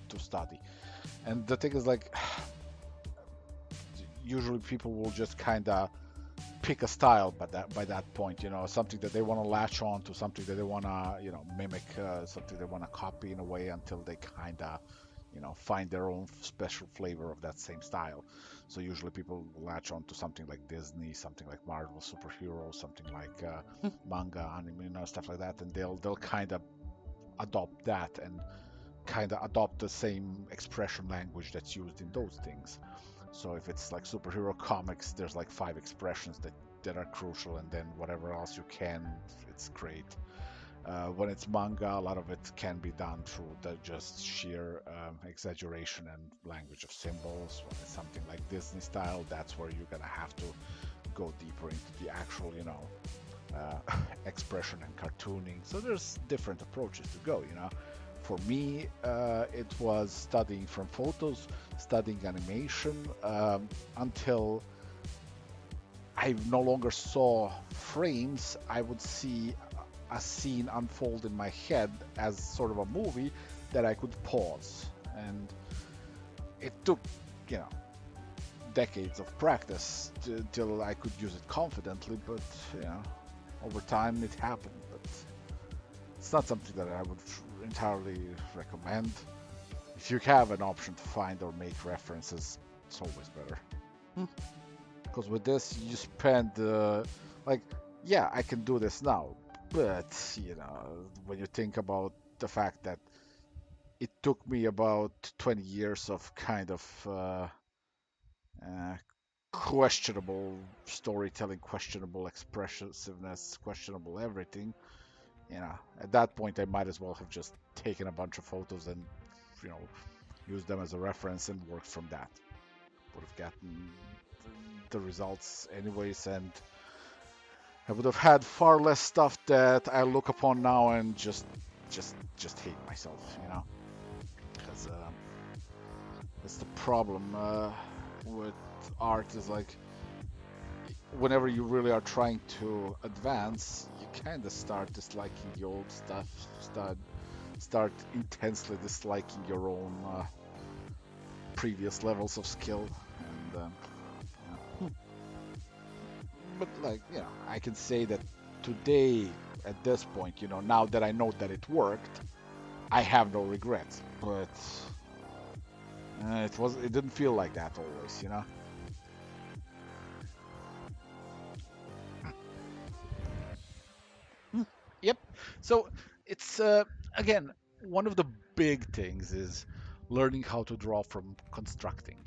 to study. And the thing is, like, usually people will just kind of pick a style by that point, you know, something that they want to latch on to, something that they want to, you know, mimic, something they want to copy in a way until they kind of, you know, find their own special flavor of that same style. So usually people latch on to something like Disney, something like Marvel superheroes, something like manga, anime, you know, stuff like that, and they'll kind of adopt that and kind of adopt the same expression language that's used in those things. So if it's like superhero comics, there's like 5 expressions that are crucial, and then whatever else you can, it's great. When it's manga, a lot of it can be done through the just sheer exaggeration and language of symbols. When it's something like Disney style, that's where you're gonna have to go deeper into the actual, you know, expression and cartooning. So there's different approaches to go, you know. For me, it was studying from photos, studying animation, until I no longer saw frames. I would see a scene unfold in my head as sort of a movie that I could pause. And it took, you know, decades of practice till I could use it confidently, but over time it happened. But it's not something that I would entirely recommend. If you have an option to find or make references, it's always better. Because with this, you spend like, yeah, I can do this now, but when you think about the fact that it took me about 20 years of kind of uh, questionable storytelling, questionable expressiveness, questionable everything, at that point I might as well have just taken a bunch of photos and, you know, used them as a reference and worked from that. Would have gotten the results anyways, and I would have had far less stuff that I look upon now and just hate myself, because that's the problem with art is like whenever you really are trying to advance, you kind of start disliking the old stuff, start intensely disliking your own previous levels of skill, and but like I can say that today at this point, now that I know that it worked, I have no regrets, but it didn't feel like that always. Yep. So it's again, one of the big things is learning how to draw from constructing.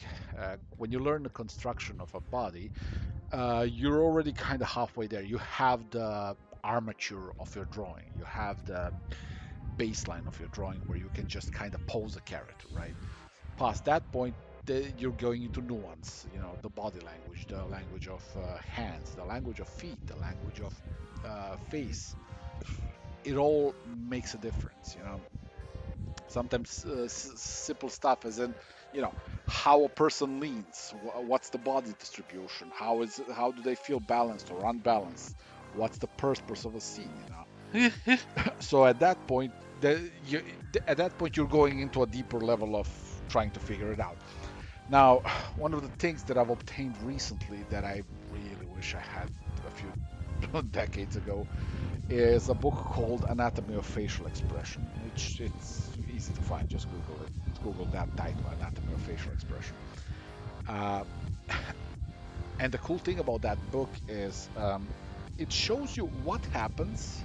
When you learn the construction of a body, you're already kind of halfway there. You have the armature of your drawing. You have the baseline of your drawing where you can just kind of pose a character, right? Past that point, you're going into nuance. The body language, the language of hands, the language of feet, the language of face. It all makes a difference. Sometimes simple stuff as in, how a person leans, what's the body distribution, how do they feel balanced or unbalanced, what's the purpose of a scene. So at that point, you're going into a deeper level of trying to figure it out. Now, one of the things that I've obtained recently that I really wish I had a few decades ago is a book called Anatomy of Facial Expression, which it's easy to find. Just Google it. Google that title, Anatomy of Facial Expression. And the cool thing about that book is it shows you what happens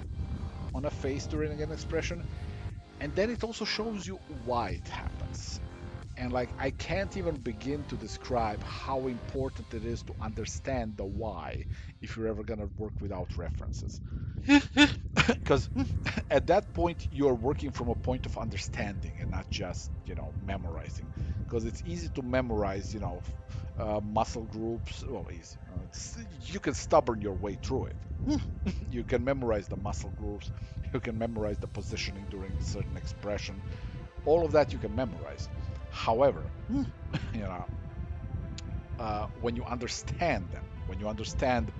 on a face during an expression, and then it also shows you why it happens. And like, I can't even begin to describe how important it is to understand the why if you're ever gonna work without references. Because at that point you're working from a point of understanding and not just memorizing, because it's easy to memorize muscle groups. Well, easy, you can stubborn your way through it. You can memorize the muscle groups, you can memorize the positioning during a certain expression, all of that you can memorize. However, when you understand them, when you understand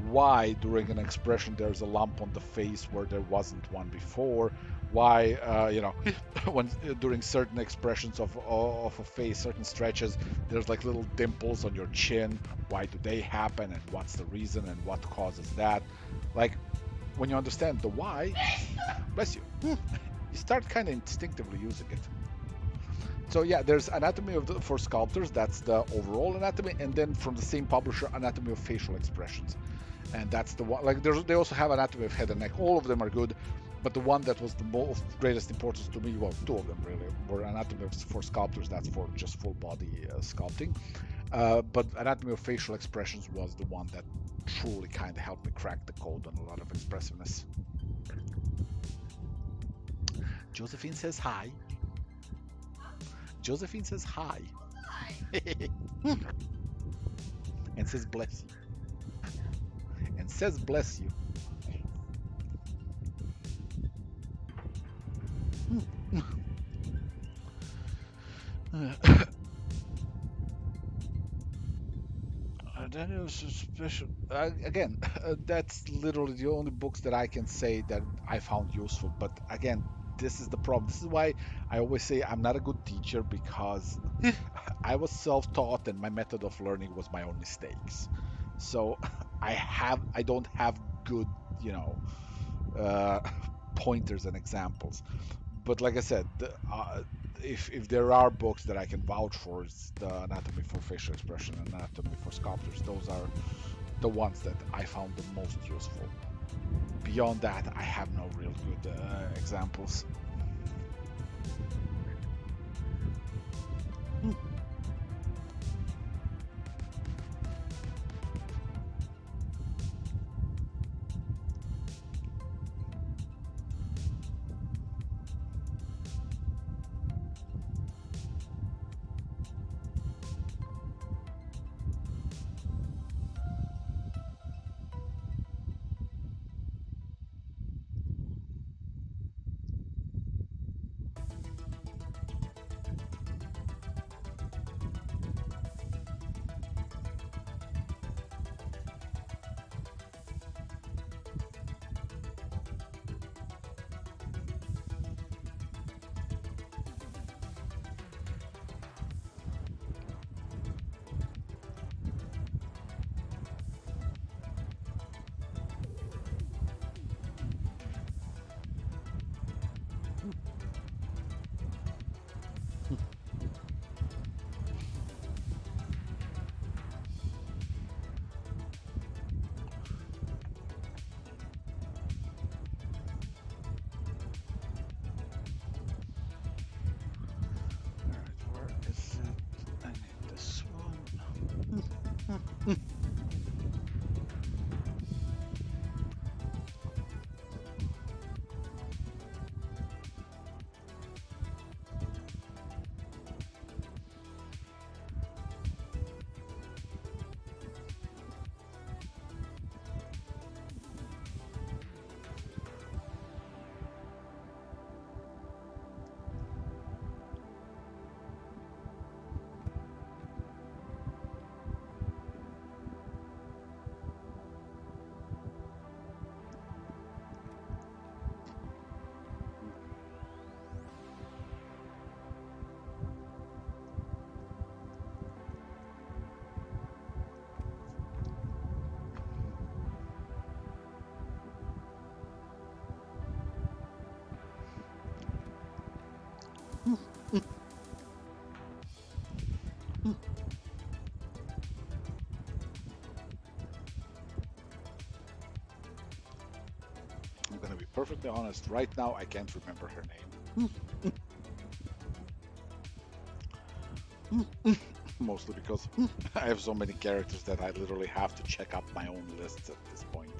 why during an expression there's a lump on the face where there wasn't one before, why when during certain expressions of a face, certain stretches, there's like little dimples on your chin, why do they happen and what's the reason and what causes that. Like, when you understand the why, bless you, you start kind of instinctively using it. So yeah, there's Anatomy for Sculptors, that's the overall anatomy, and then from the same publisher, Anatomy of Facial Expressions. And that's the one, like they also have Anatomy of Head and Neck. All of them are good, but the one that was the most greatest importance to me, well, two of them really, were Anatomy for Sculptors, that's for just full body sculpting. But Anatomy of Facial Expressions was the one that truly kind of helped me crack the code on a lot of expressiveness. Josephine says hi. Josephine says hi. And says bless you. And says bless you. That is special. Again, that's literally the only books that I can say that I found useful. But again, this is the problem. This is why I always say I'm not a good teacher, because I was self-taught, and my method of learning was my own mistakes. So I don't have good, you know, uh, pointers and examples. But like I said, if there are books that I can vouch for, it's the Anatomy for Facial Expression and Anatomy for Sculptors. Those are the ones that I found the most useful. Beyond that, I have no real good examples. Where is it? I need this one. I'm gonna be perfectly honest. Right now, I can't remember her name. Mostly because I have so many characters that I literally have to check up my own lists at this point.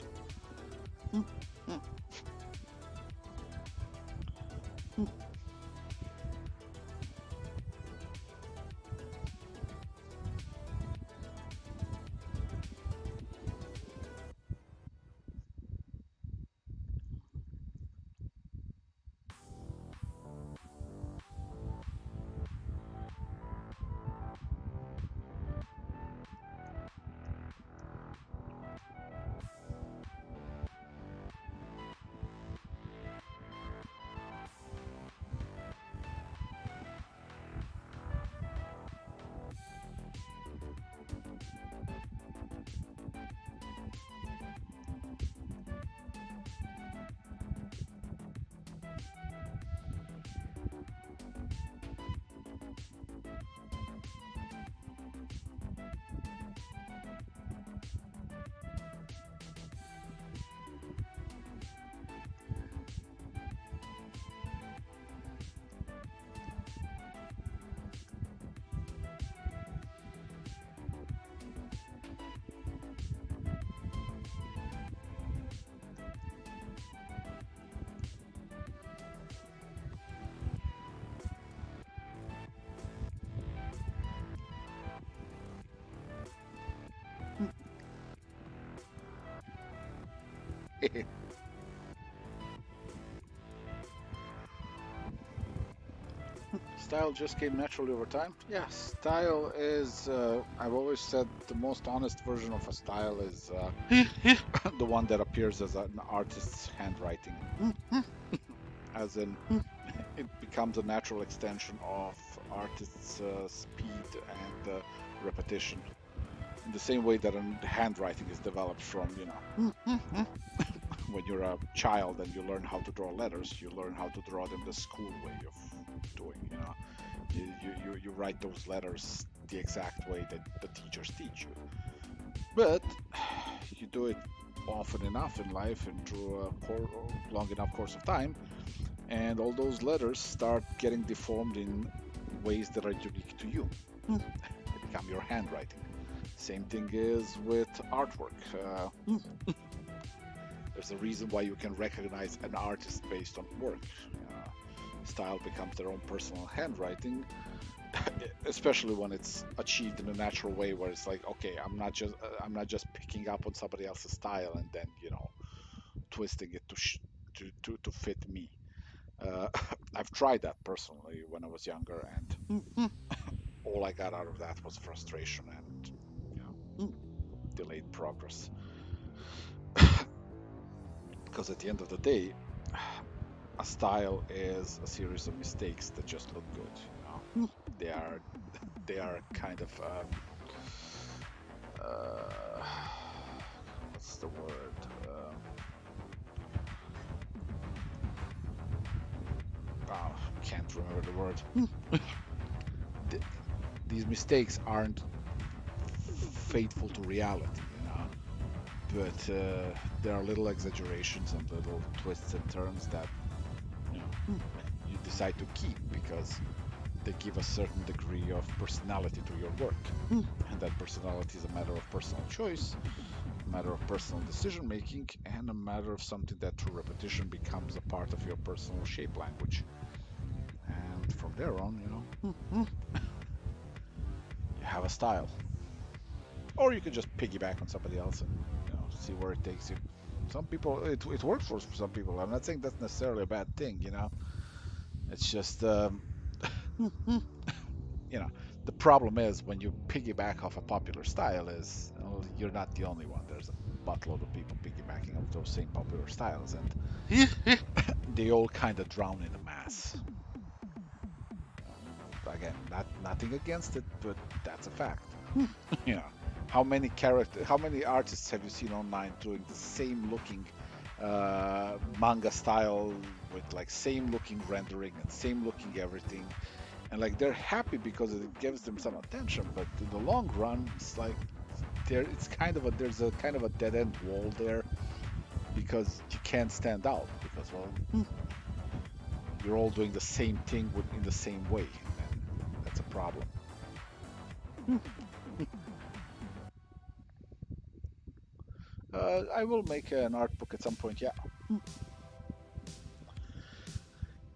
Style just came naturally over time. Yeah, style is, I've always said the most honest version of a style is the one that appears as an artist's handwriting. As in, it becomes a natural extension of artists' speed and repetition. In the same way that handwriting is developed from, when you're a child and you learn how to draw letters, you learn how to draw them the school way of doing, you write those letters the exact way that the teachers teach you. But you do it often enough in life and through a long enough course of time, and all those letters start getting deformed in ways that are unique to you. They become your handwriting. Same thing is with artwork. There's a reason why you can recognize an artist based on work. Style becomes their own personal handwriting, especially when it's achieved in a natural way, where it's like, okay, I'm not just picking up on somebody else's style and then twisting it to fit me. Uh, I've tried that personally when I was younger, and all I got out of that was frustration and delayed progress. Because at the end of the day, a style is a series of mistakes that just look good. They are kind of what's the word? Can't remember the word. These mistakes aren't faithful to reality, but there are little exaggerations and little twists and turns that you decide to keep because they give a certain degree of personality to your work. And that personality is a matter of personal choice, a matter of personal decision making, and a matter of something that through repetition becomes a part of your personal shape language. And from there on, you have a style. Or you can just piggyback on somebody else and see where it takes you. Some people, it works for some people. I'm not saying that's necessarily a bad thing, It's just, the problem is when you piggyback off a popular style is, you're not the only one. There's a buttload of people piggybacking off those same popular styles, and they all kind of drown in the mass. Again, nothing against it, but that's a fact. How many artists have you seen online doing the same looking manga style with like same looking rendering and same looking everything, and like they're happy because it gives them some attention, but in the long run, it's like there's a kind of a dead end wall there because you can't stand out because you're all doing the same thing in the same way, and that's a problem. I will make an art book at some point, yeah.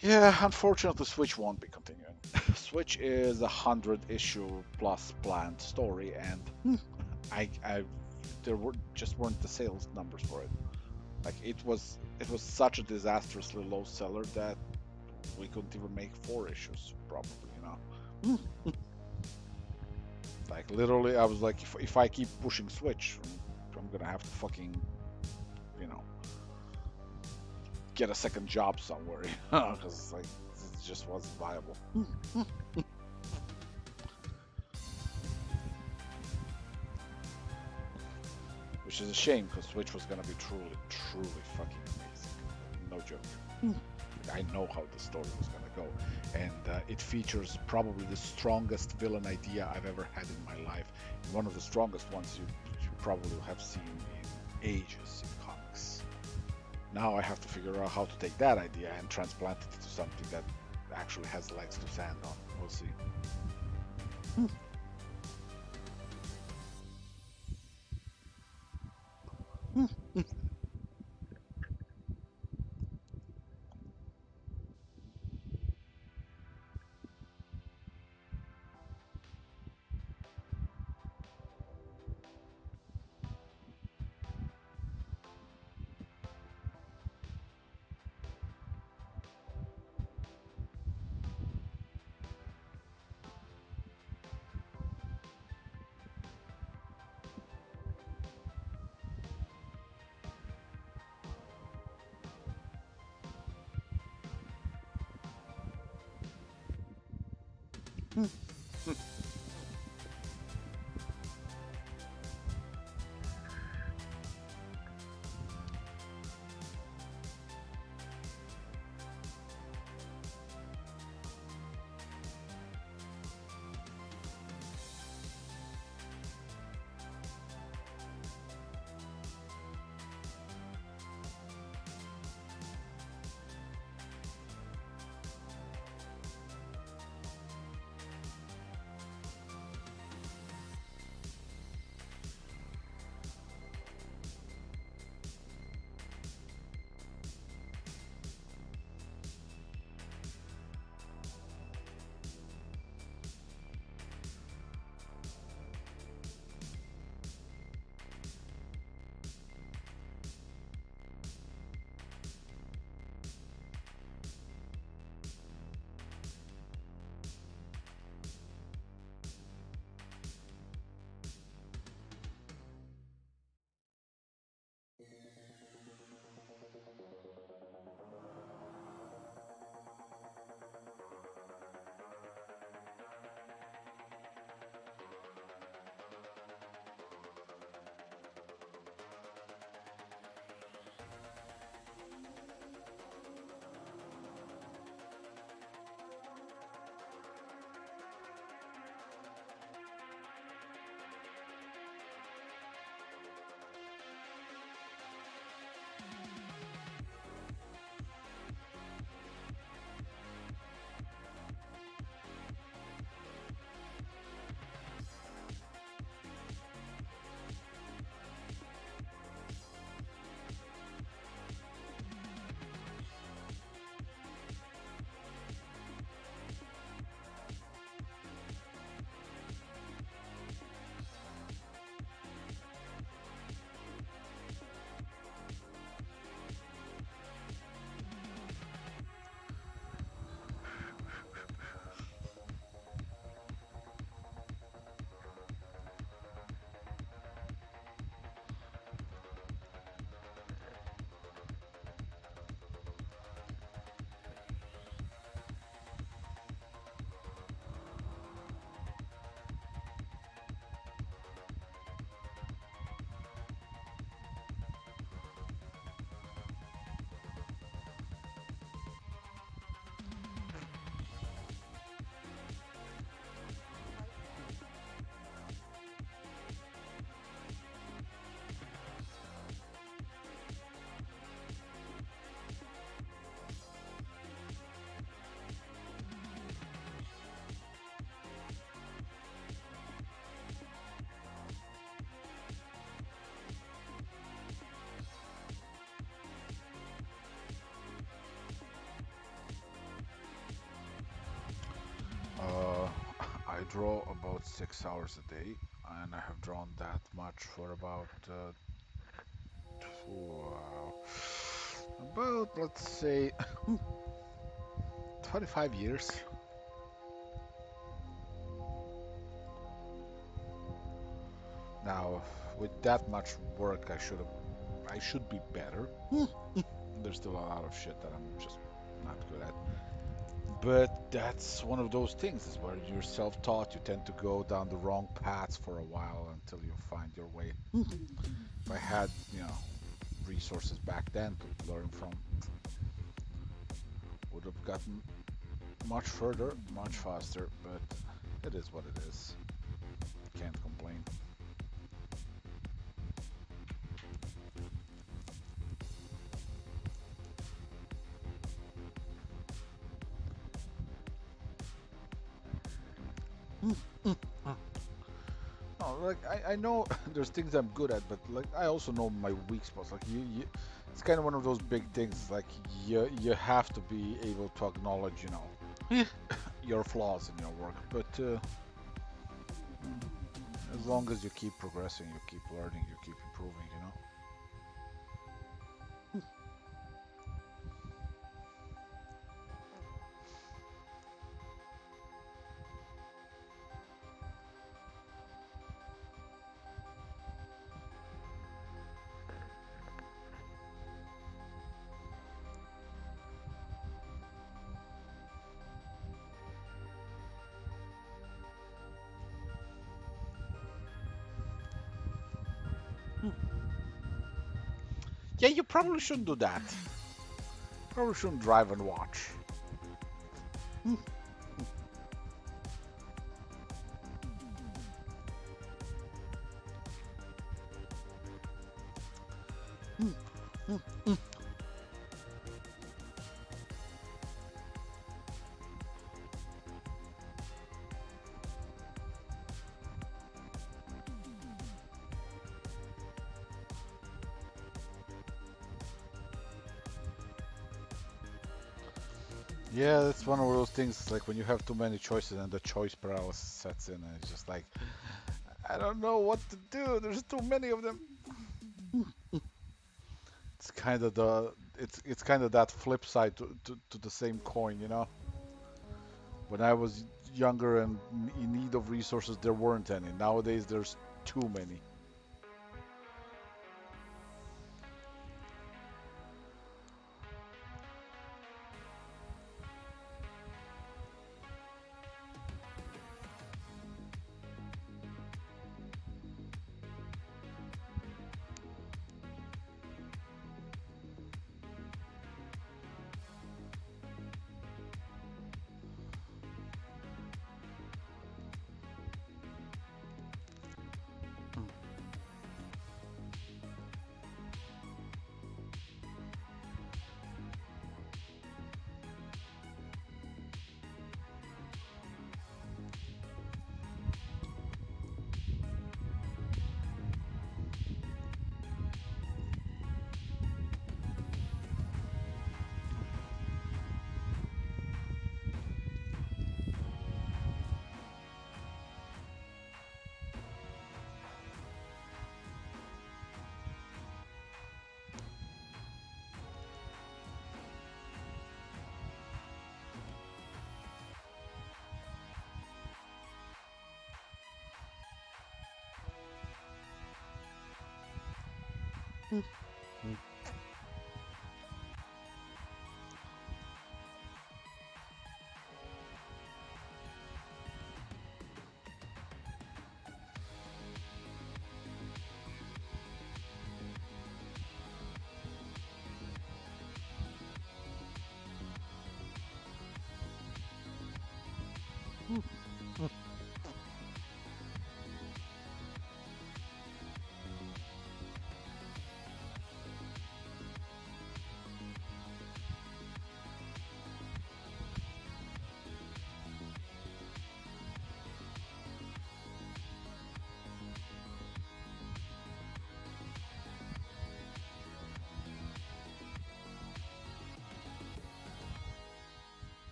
Yeah, unfortunately, Switch won't be continuing. Switch is 100 issue plus planned story, and there weren't the sales numbers for it. Like it was such a disastrously low seller that we couldn't even make 4 issues, probably. Like literally, I was like, if I keep pushing Switch, I'm gonna have to fucking, get a second job somewhere, because like it just wasn't viable. Which is a shame because Switch was gonna be truly, truly fucking amazing. No joke. I know how the story was gonna go, and it features probably the strongest villain idea I've ever had in my life. One of the strongest ones you probably have seen in ages in comics. Now I have to figure out how to take that idea and transplant it to something that actually has legs to stand on. We'll see. Uh, I draw about 6 hours a day, and I have drawn that much for about wow, about let's say 25 years. Now, with that much work, I should be better. There's still a lot of shit that I'm just not good at. But that's one of those things is where you're self-taught. You tend to go down the wrong paths for a while until you find your way. If I had, resources back then to learn from, would have gotten much further, much faster, but it is what it is. Can't complain. No, like I know there's things I'm good at, but like I also know my weak spots. Like it's kind of one of those big things. Like you have to be able to acknowledge, your flaws in your work. But as long as you keep progressing, you keep learning, you keep improving. Yeah, you probably shouldn't do that. Probably shouldn't drive and watch. Hmm, hmm, hmm, hmm. Yeah, it's one of those things like when you have too many choices and the choice paralysis sets in, and it's just like, I don't know what to do. There's too many of them. It's kind of the it's kind of that flip side to the same coin, you know. When I was younger and in need of resources, there weren't any. Nowadays, there's too many.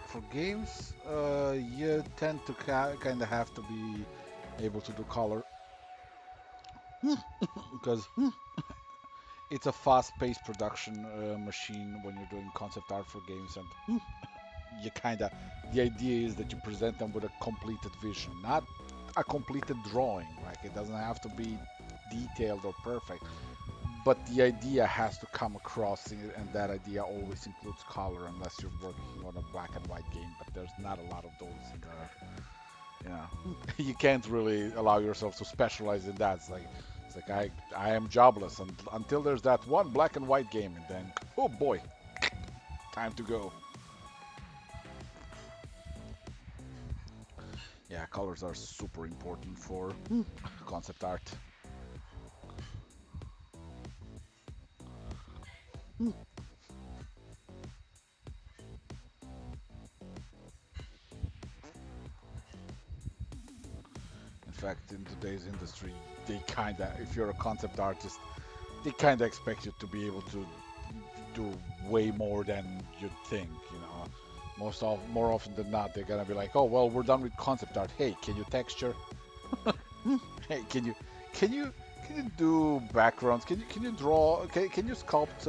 For games, you tend to kind of have to be able to do color because it's a fast-paced production machine when you're doing concept art for games, and you kind of the idea is that you present them with a completed vision, not a completed drawing. Like it doesn't have to be detailed or perfect, but the idea has to come across, and that idea always includes color, unless you're working on a black and white game. But there's not a lot of those in there. Yeah, you can't really allow yourself to specialize in that. It's like I am jobless until there's that one black and white game, and then oh boy, time to go. Yeah, colors are super important for concept art. In fact, in today's industry, they kinda, if you're a concept artist, they kinda expect you to be able to do way more than you'd think, you know. More often than not, they're gonna be like, "Oh, well, we're done with concept art. Hey, can you texture? Hey, can you can you do backgrounds? Can you draw? Can you sculpt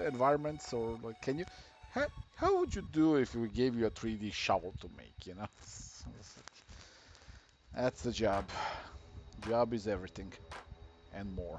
environments or like can you? How, how would you do if we gave you a 3D shovel to make? You know, that's the job. Job is everything and more.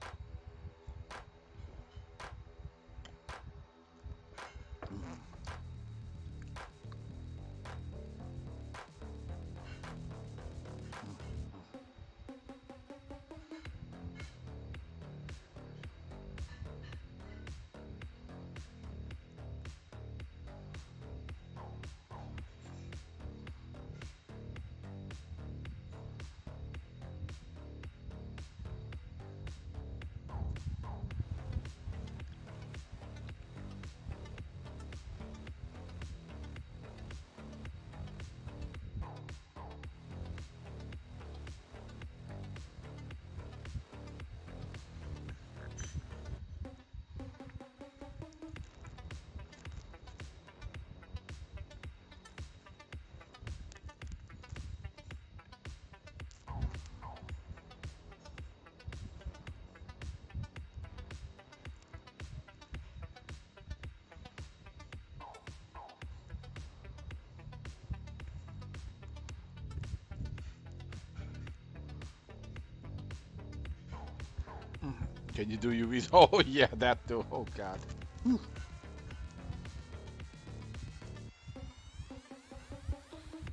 Can you do UVs? Oh yeah, that too. Oh God.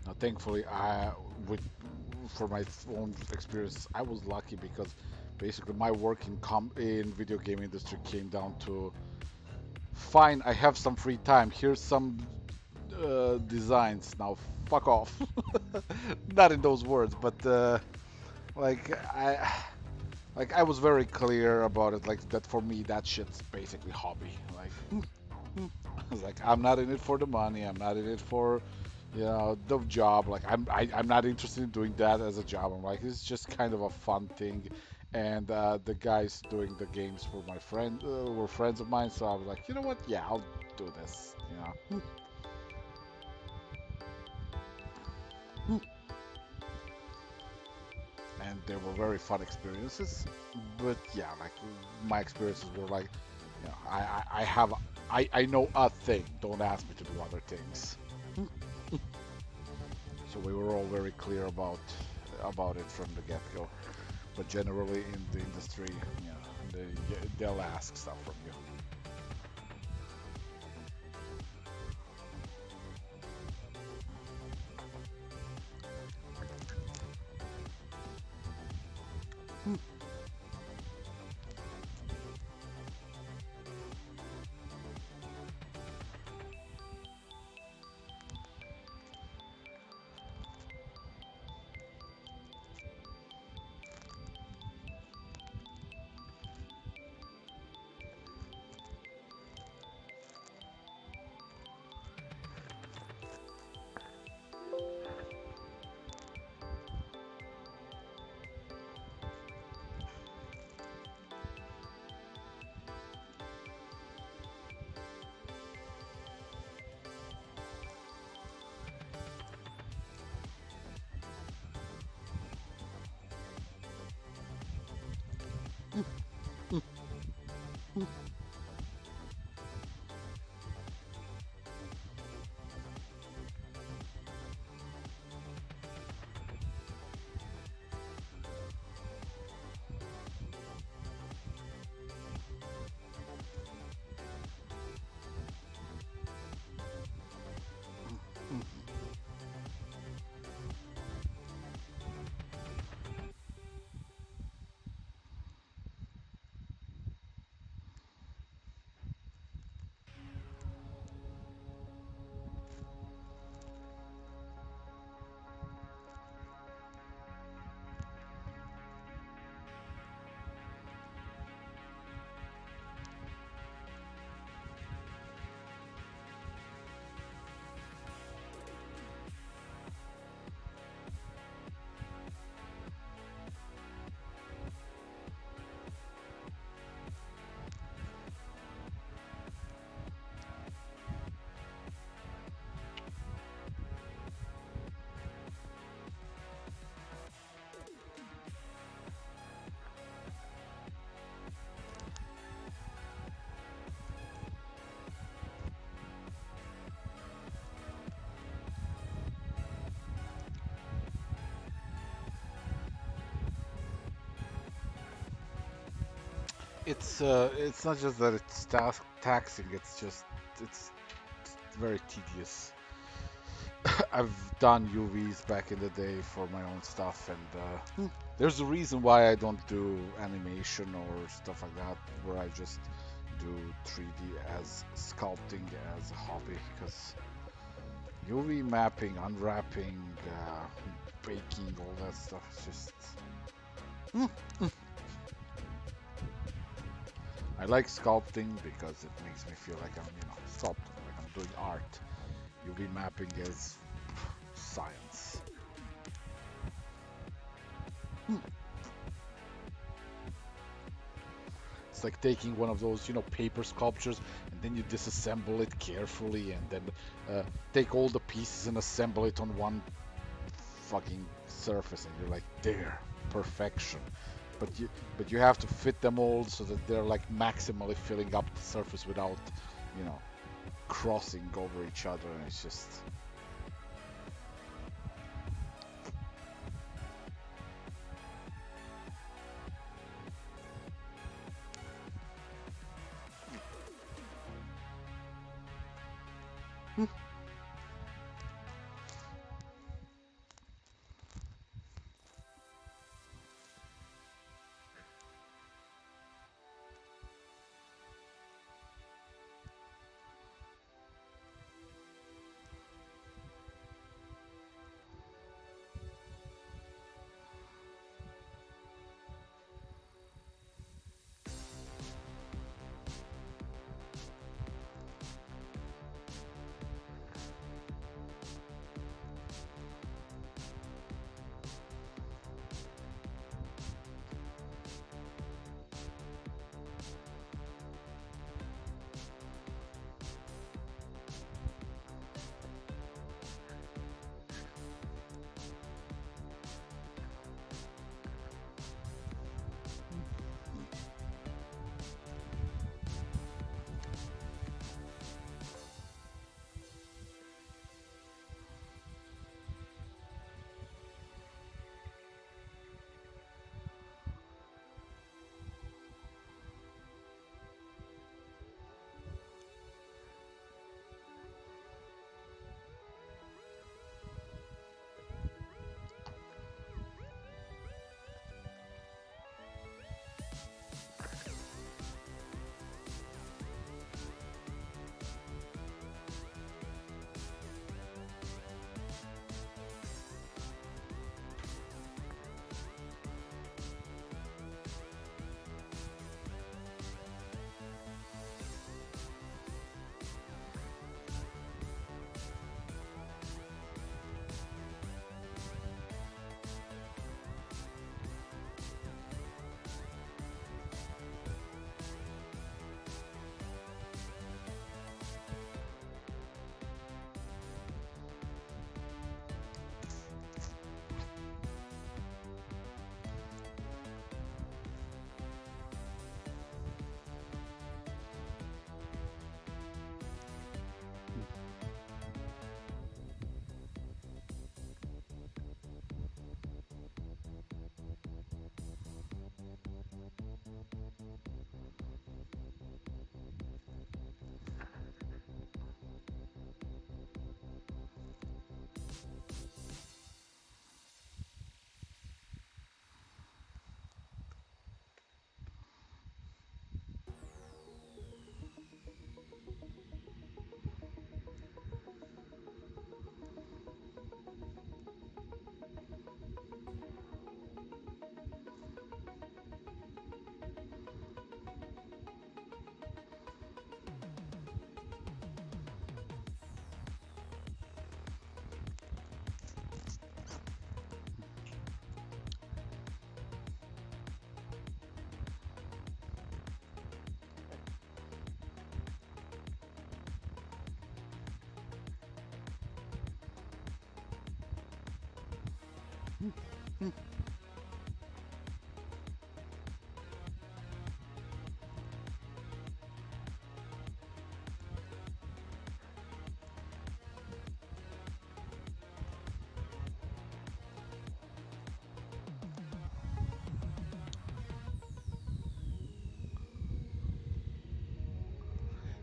Now, thankfully, with for my own experience, I was lucky because basically my work in video game industry came down to fine. I have some free time. Here's some designs. Now, fuck off. Not in those words, but like I. Like I was very clear about it, like that for me that shit's basically hobby. Like I was like I'm not in it for the money. I'm not in it for the job. Like I'm not interested in doing that as a job. I'm like it's just kind of a fun thing. And the guys doing the games for my friend were friends of mine, so I was like, you know what? Yeah, I'll do this. And they were very fun experiences. But yeah, like my experiences were like, I have I know a thing. Don't ask me to do other things. So we were all very clear about it from the get-go. But generally in the industry, they'll ask stuff from you. it's not just that it's taxing. It's just it's very tedious. I've done UVs back in the day for my own stuff, and there's a reason why I don't do animation or stuff like that, where I just do 3D as sculpting as a hobby, because UV mapping, unwrapping, baking, all that stuff is just. Mm. I like sculpting because it makes me feel like I'm, sculpting, like I'm doing art. UV mapping is science. It's like taking one of those, paper sculptures, and then you disassemble it carefully, and then take all the pieces and assemble it on one fucking surface, and you're like, there, perfection. But you have to fit them all so that they're like maximally filling up the surface without, you know, crossing over each other, and it's just.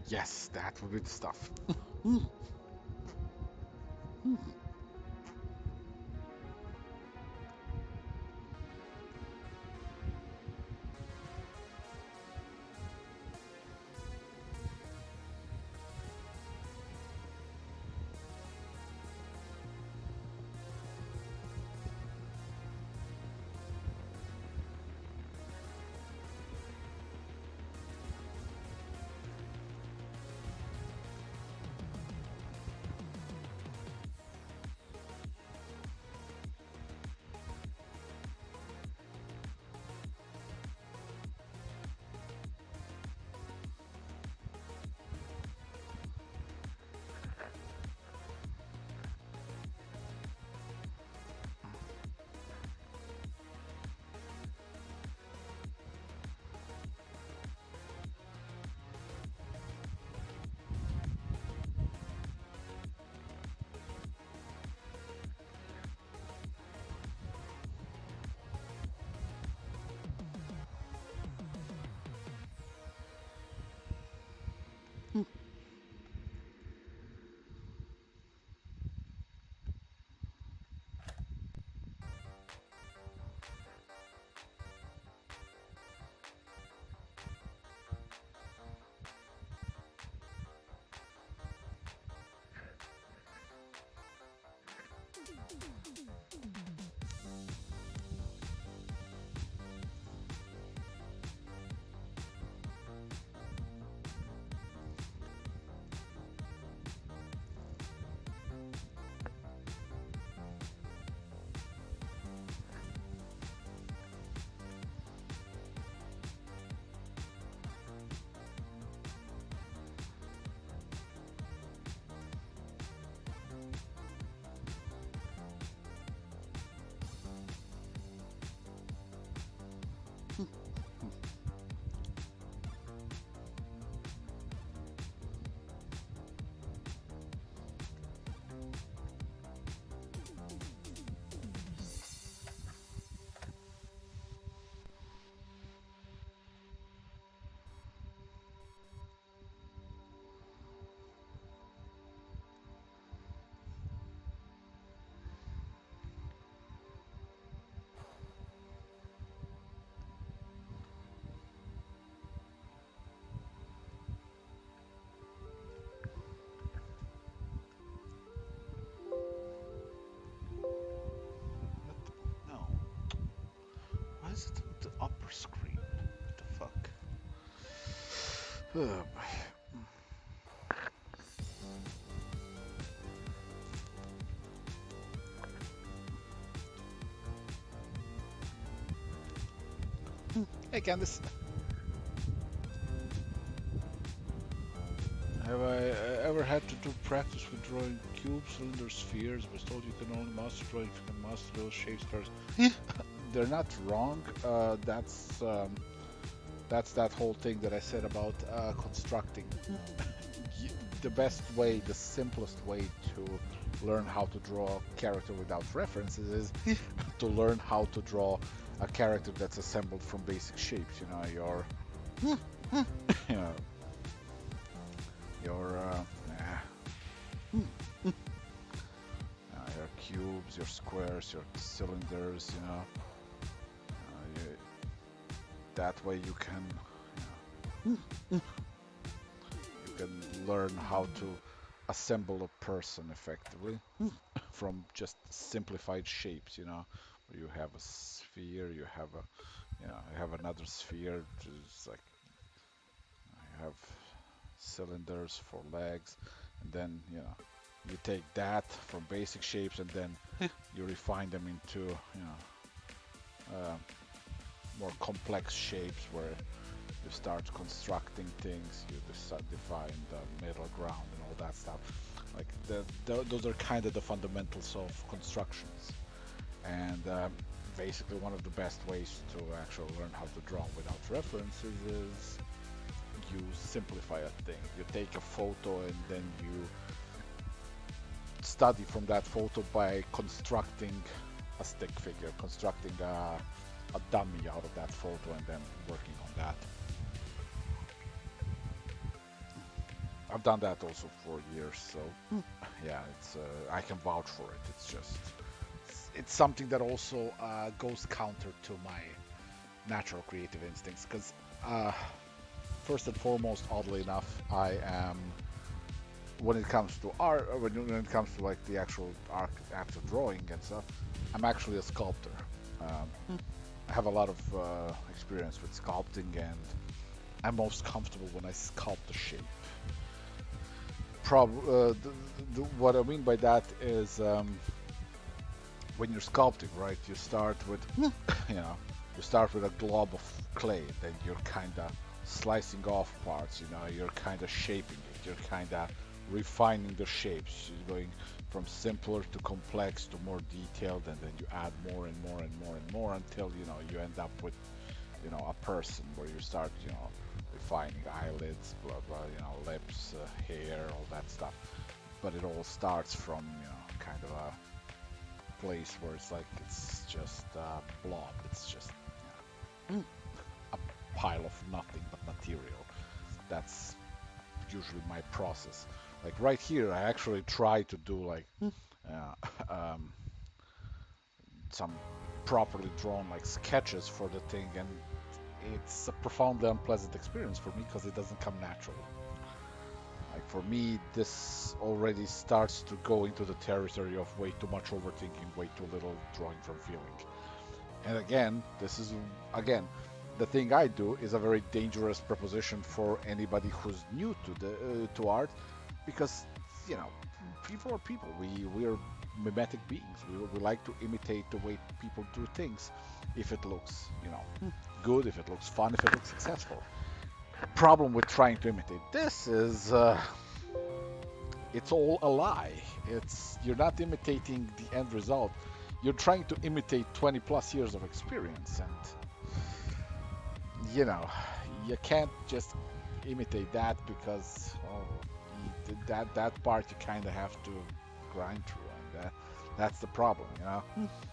Yes, that would be the stuff. No. Why is it on the upper screen? What the fuck? Oh boy. Hey Candice, have I ever had to do practice with drawing cubes, cylinders, spheres? Was told you can only master drawing if you can master those shapes first. They're not wrong. That's that whole thing that I said about constructing. The best way, the simplest way to learn how to draw a character without references is to learn how to draw a character that's assembled from basic shapes. You know, you know, your your cubes, your squares, your cylinders. That way you can learn how to assemble a person effectively from just simplified shapes. Where you have a sphere, you have another sphere, just like you have cylinders for legs, and then you take that from basic shapes and then you refine them into more complex shapes where you start constructing things, you define the middle ground and all that stuff. Like those are kind of the fundamentals of constructions, and basically one of the best ways to actually learn how to draw without references is you simplify a thing. You take a photo and then you study from that photo by constructing a stick figure, constructing a dummy out of that photo and then working on that. I've done that also for years, so yeah, it's I can vouch for it. It's just it's something that also goes counter to my natural creative instincts because first and foremost, oddly enough, I am when it comes to art, when it comes to like the actual act of drawing and stuff, I'm actually a sculptor. Um, I have a lot of experience with sculpting, and I'm most comfortable when I sculpt the shape. What I mean by that is when you're sculpting, right? You start with, you know, you start with a glob of clay, then you're kind of slicing off parts. You know, you're kind of shaping it. You're kind of refining the shapes. You're going from simpler to complex to more detailed, and then you add more and more and more and more until you end up with a person where you start refining eyelids, blah blah, lips, hair, all that stuff. But it all starts from kind of a place where it's just a blob. It's just a pile of nothing but material. That's usually my process. Like right here, I actually try to do like some properly drawn like sketches for the thing, and it's a profoundly unpleasant experience for me because it doesn't come natural. Like for me, this already starts to go into the territory of way too much overthinking, way too little drawing from feeling. And again, this is again the thing I do is a very dangerous proposition for anybody who's new to the to art, because you know people are people. We're mimetic beings. We like to imitate the way people do things, if it looks good, if it looks fun, if it looks successful. Problem with trying to imitate this is it's all a lie. It's You're not imitating the end result. You're trying to imitate 20 plus years of experience, and you know you can't just imitate that because that part you kind of have to grind through, and that's the problem.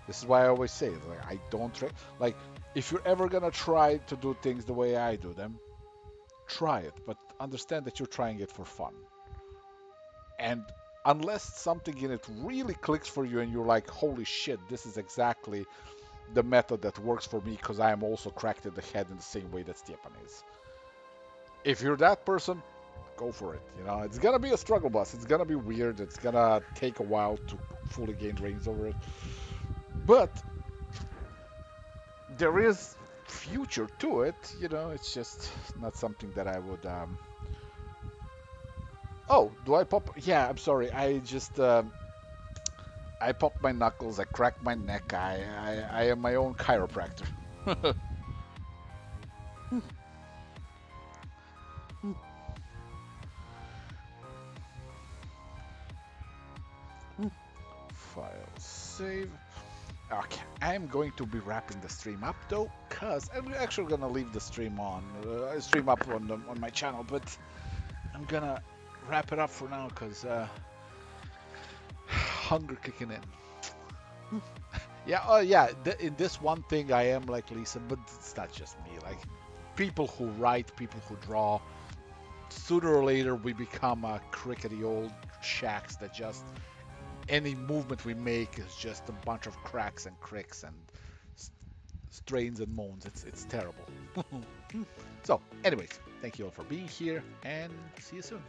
This is why I always say like I don't try. Like if you're ever gonna try to do things the way I do them, try it, but understand that you're trying it for fun. And unless something in it really clicks for you and you're like, holy shit, this is exactly the method that works for me because I am also cracked in the head in the same way that Stepan is. If you're that person, go for it. It's gonna be a struggle bus. It's gonna be weird. It's gonna take a while to fully gain reins over it. But there is future to it. It's just not something that I would. Oh, do I pop? Yeah, I'm sorry. I popped my knuckles. I cracked my neck. I am my own chiropractor. File save. Okay, I'm going to be wrapping the stream up though, cause I'm actually gonna leave the stream stream up on my channel, but I'm gonna wrap it up for now, cause hunger kicking in. Yeah, yeah. In this one thing, I am like Lisa, but it's not just me. Like people who write, people who draw, sooner or later we become crickety old shacks that just any movement we make is just a bunch of cracks and cricks and strains and moans. It's terrible. So, anyways, thank you all for being here, and see you soon.